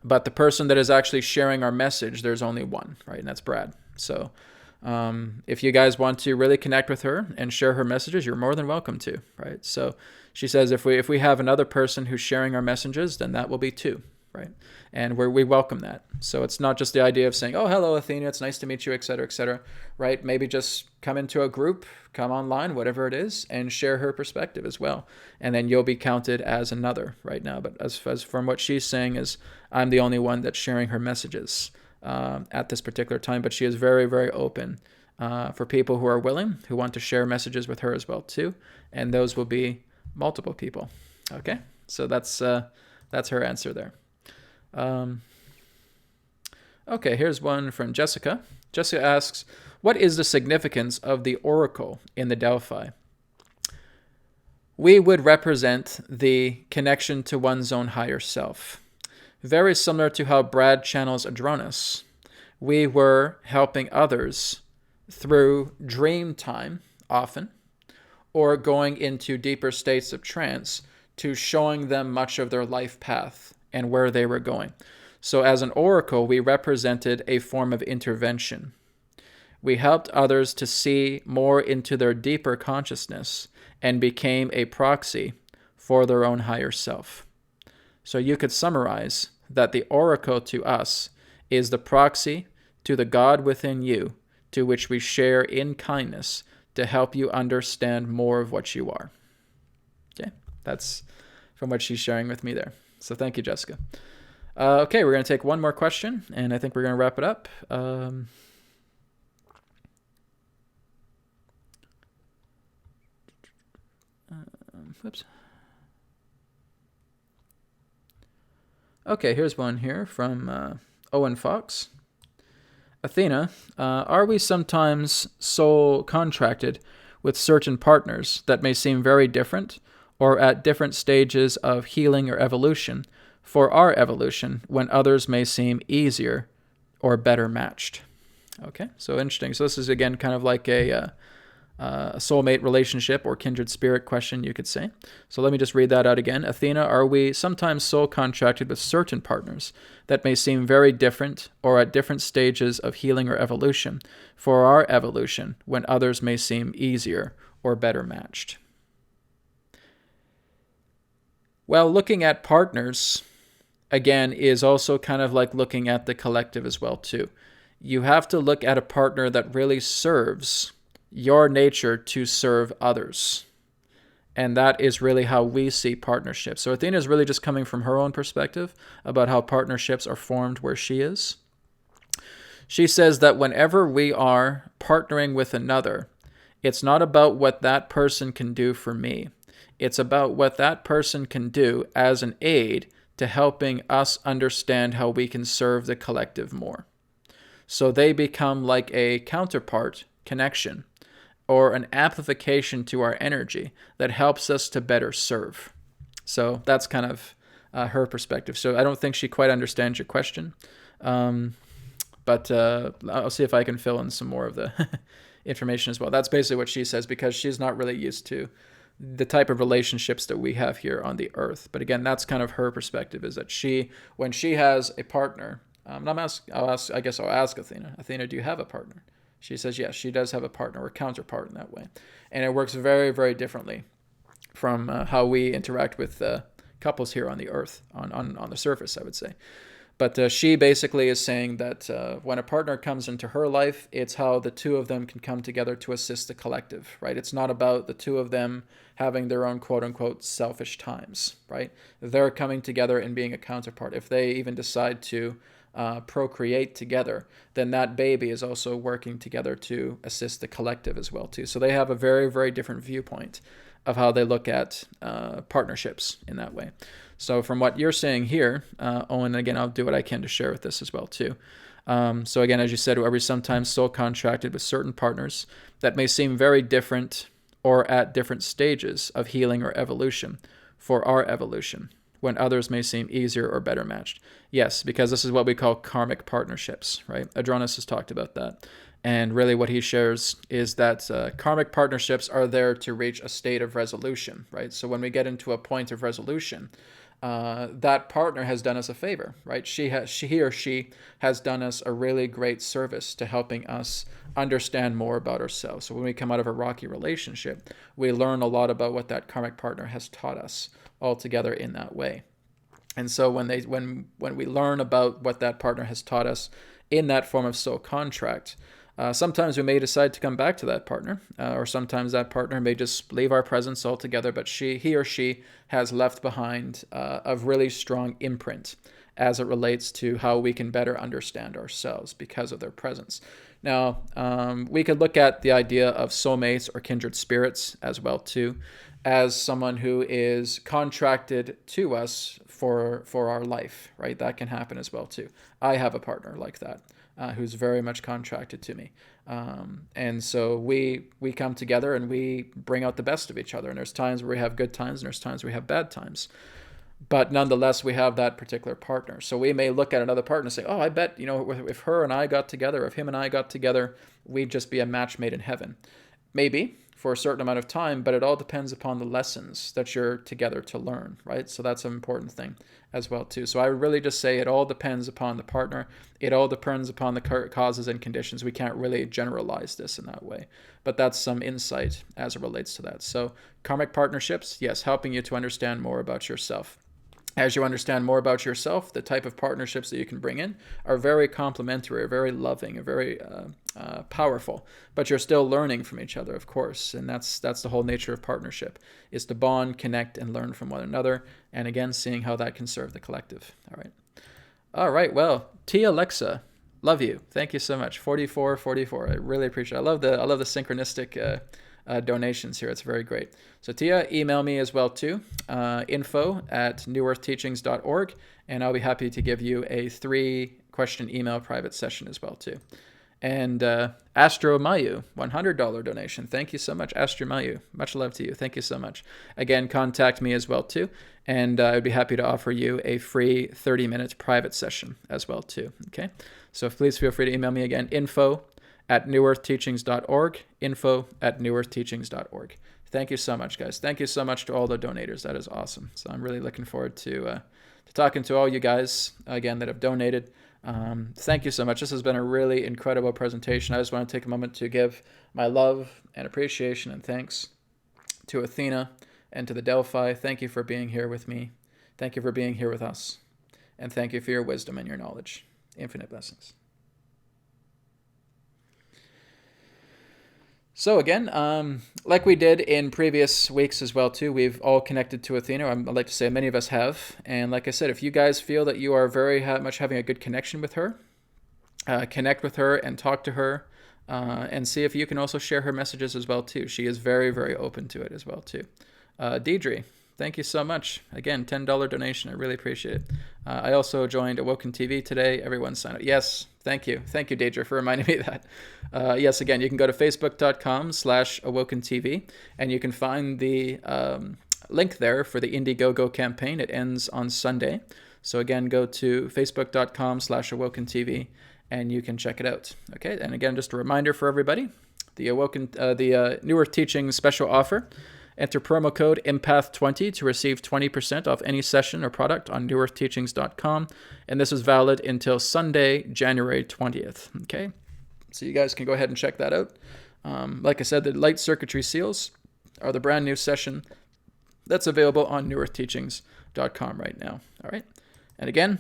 but the person that is actually sharing our message, there's only one, right? And that's Brad. So if you guys want to really connect with her and share her messages, you're more than welcome to, right? So she says if we have another person who's sharing our messages, then that will be 2, right? And we welcome that. So it's not just the idea of saying, oh, hello, Athena, it's nice to meet you, et cetera, right? Maybe just come into a group, come online, whatever it is, and share her perspective as well. And then you'll be counted as another right now. But as from what she's saying is, I'm the only one that's sharing her messages at this particular time. But she is very, very open for people who are willing, who want to share messages with her as well too. And those will be multiple people. Okay, so that's her answer there. Okay, here's one from Jessica. Jessica asks, what is the significance of the oracle in the Delphi? We would represent the connection to one's own higher self. Very similar to how Brad channels Adronis. We were helping others through dream time, often, or going into deeper states of trance to showing them much of their life path and where they were going. So as an oracle, we represented a form of intervention. We helped others to see more into their deeper consciousness and became a proxy for their own higher self. So you could summarize that the oracle to us is the proxy to the God within you, to which we share in kindness to help you understand more of what you are. Okay, that's from what she's sharing with me there. So thank you, Jessica. Okay, we're going to take one more question, and I think we're going to wrap it up. Whoops. Okay, here's one here from Owen Fox. Athena, are we sometimes soul contracted with certain partners that may seem very different or at different stages of healing or evolution for our evolution when others may seem easier or better matched? Okay, so interesting. So this is, again, kind of like a soulmate relationship or kindred spirit question, you could say. So let me just read that out again. Athena, are we sometimes soul contracted with certain partners that may seem very different or at different stages of healing or evolution for our evolution when others may seem easier or better matched? Well, looking at partners, again, is also kind of like looking at the collective as well, too. You have to look at a partner that really serves your nature to serve others. And that is really how we see partnerships. So Athena is really just coming from her own perspective about how partnerships are formed where she is. She says that whenever we are partnering with another, it's not about what that person can do for me. It's about what that person can do as an aid to helping us understand how we can serve the collective more. So they become like a counterpart connection or an amplification to our energy that helps us to better serve. So that's kind of her perspective. So I don't think she quite understands your question, but I'll see if I can fill in some more of the information as well. That's basically what she says, because she's not really used to the type of relationships that we have here on the earth. But again, that's kind of her perspective, is that when she has a partner, I'll ask Athena. Athena, do you have a partner? She says yes, she does have a partner or counterpart in that way. And it works very, very differently from how we interact with couples here on the earth, on the surface, I would say. But she basically is saying that when a partner comes into her life, it's how the two of them can come together to assist the collective, right? It's not about the two of them having their own quote-unquote selfish times, right? They're coming together and being a counterpart. If they even decide to procreate together, then that baby is also working together to assist the collective as well, too. So they have a very, very different viewpoint of how they look at partnerships in that way. So from what you're saying here, Owen, again, I'll do what I can to share with this as well too. So again, as you said, are we sometimes soul contracted with certain partners that may seem very different or at different stages of healing or evolution for our evolution, when others may seem easier or better matched? Yes, because this is what we call karmic partnerships, right? Adronis has talked about that. And really what he shares is that karmic partnerships are there to reach a state of resolution, right? So when we get into a point of resolution, that partner has done us a favor, right? He or she has done us a really great service to helping us understand more about ourselves. So when we come out of a rocky relationship, we learn a lot about what that karmic partner has taught us all together in that way. And so when we learn about what that partner has taught us in that form of soul contract, sometimes we may decide to come back to that partner, or sometimes that partner may just leave our presence altogether, but he or she has left behind a really strong imprint as it relates to how we can better understand ourselves because of their presence. Now, we could look at the idea of soulmates or kindred spirits as well too, as someone who is contracted to us for our life, right? That can happen as well too. I have a partner like that. Who's very much contracted to me. And so we come together and we bring out the best of each other. And there's times where we have good times and there's times where we have bad times. But nonetheless, we have that particular partner. So we may look at another partner and say, oh, I bet, if her and I got together, if him and I got together, we'd just be a match made in heaven. Maybe for a certain amount of time, but it all depends upon the lessons that you're together to learn, right? So that's an important thing as well too. So I would really just say it all depends upon the partner. It all depends upon the causes and conditions. We can't really generalize this in that way, but that's some insight as it relates to that. So karmic partnerships, yes, helping you to understand more about yourself. As you understand more about yourself, the type of partnerships that you can bring in are very complementary, are very loving, are very powerful. But you're still learning from each other, of course, and that's the whole nature of partnership, is to bond, connect, and learn from one another. And again, seeing how that can serve the collective. All right. Well, Tia Alexa, love you. Thank you so much. 4444. I really appreciate it. I love the synchronistic donations here. It's very great. So Tia, email me as well too, info@newearthteachings.org, and I'll be happy to give you a 3-question email private session as well too. And Astro Mayu, $100 donation. Thank you so much, Astro Mayu. Much love to you. Thank you so much. Again, contact me as well too, and I'd be happy to offer you a free 30-minute private session as well too. Okay, so please feel free to email me again, info@newearthteachings.org, info@newearthteachings.org. Thank you so much, guys. Thank you so much to all the donators. That is awesome. So I'm really looking forward to talking to all you guys, again, that have donated. Thank you so much. This has been a really incredible presentation. I just want to take a moment to give my love and appreciation and thanks to Athena and to the Delphi. Thank you for being here with me. Thank you for being here with us. And thank you for your wisdom and your knowledge. Infinite blessings. So again, like we did in previous weeks as well too, we've all connected to Athena. I'd like to say many of us have. And like I said, if you guys feel that you are very much having a good connection with her, connect with her and talk to her, and see if you can also share her messages as well too. She is very, very open to it as well too. Deidre, thank you so much. Again, $10 donation. I really appreciate it. I also joined Awoken TV today. Everyone sign up. Yes, thank you. Thank you, Deidre, for reminding me of that. Yes, again, you can go to facebook.com/AwokenTV, and you can find the link there for the Indiegogo campaign. It ends on Sunday. So again, go to facebook.com/AwokenTV, and you can check it out. Okay, and again, just a reminder for everybody, the New Earth Teachings special offer Enter promo code EMPATH20 to receive 20% off any session or product on newearthteachings.com. And this is valid until Sunday, January 20th. Okay, so you guys can go ahead and check that out. Like I said, the light circuitry seals are the brand new session that's available on newearthteachings.com right now. All right. And again,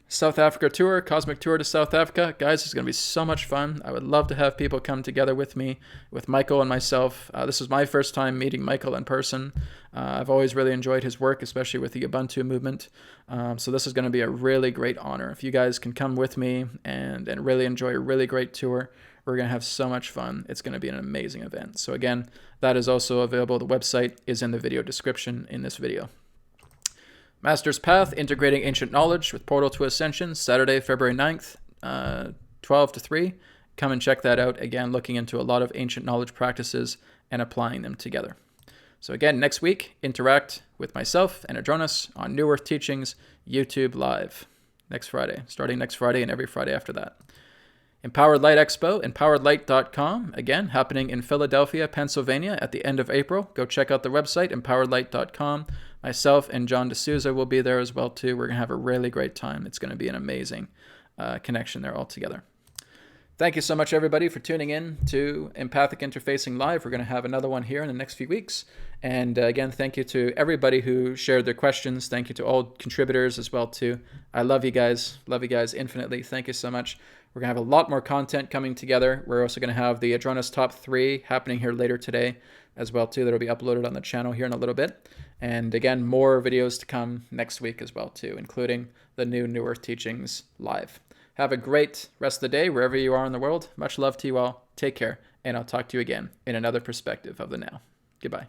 South Africa tour, Cosmic Tour to South Africa. Guys, it's going to be so much fun. I would love to have people come together with me, with Michael and myself. This is my first time meeting Michael in person. I've always really enjoyed his work, especially with the Ubuntu movement. So this is going to be a really great honor. If you guys can come with me and really enjoy a really great tour, we're going to have so much fun. It's going to be an amazing event. So again, that is also available. The website is in the video description in this video. Master's Path, Integrating Ancient Knowledge with Portal to Ascension, Saturday, February 9th, 12 to 3. Come and check that out. Again, looking into a lot of ancient knowledge practices and applying them together. So again, next week, interact with myself and Adronis on New Earth Teachings YouTube Live next Friday, starting next Friday and every Friday after that. Empowered Light Expo, empoweredlight.com, again, happening in Philadelphia, Pennsylvania at the end of April. Go check out the website, empoweredlight.com. Myself and John D'Souza will be there as well, too. We're going to have a really great time. It's going to be an amazing connection there all together. Thank you so much, everybody, for tuning in to Empathic Interfacing Live. We're going to have another one here in the next few weeks. And again, thank you to everybody who shared their questions. Thank you to all contributors as well, too. I love you guys. Love you guys infinitely. Thank you so much. We're going to have a lot more content coming together. We're also going to have the Adronis Top 3 happening here later today as well, too. That'll be uploaded on the channel here in a little bit. And again, more videos to come next week as well, too, including the New Earth Teachings Live. Have a great rest of the day wherever you are in the world. Much love to you all. Take care, and I'll talk to you again in another perspective of the now. Goodbye.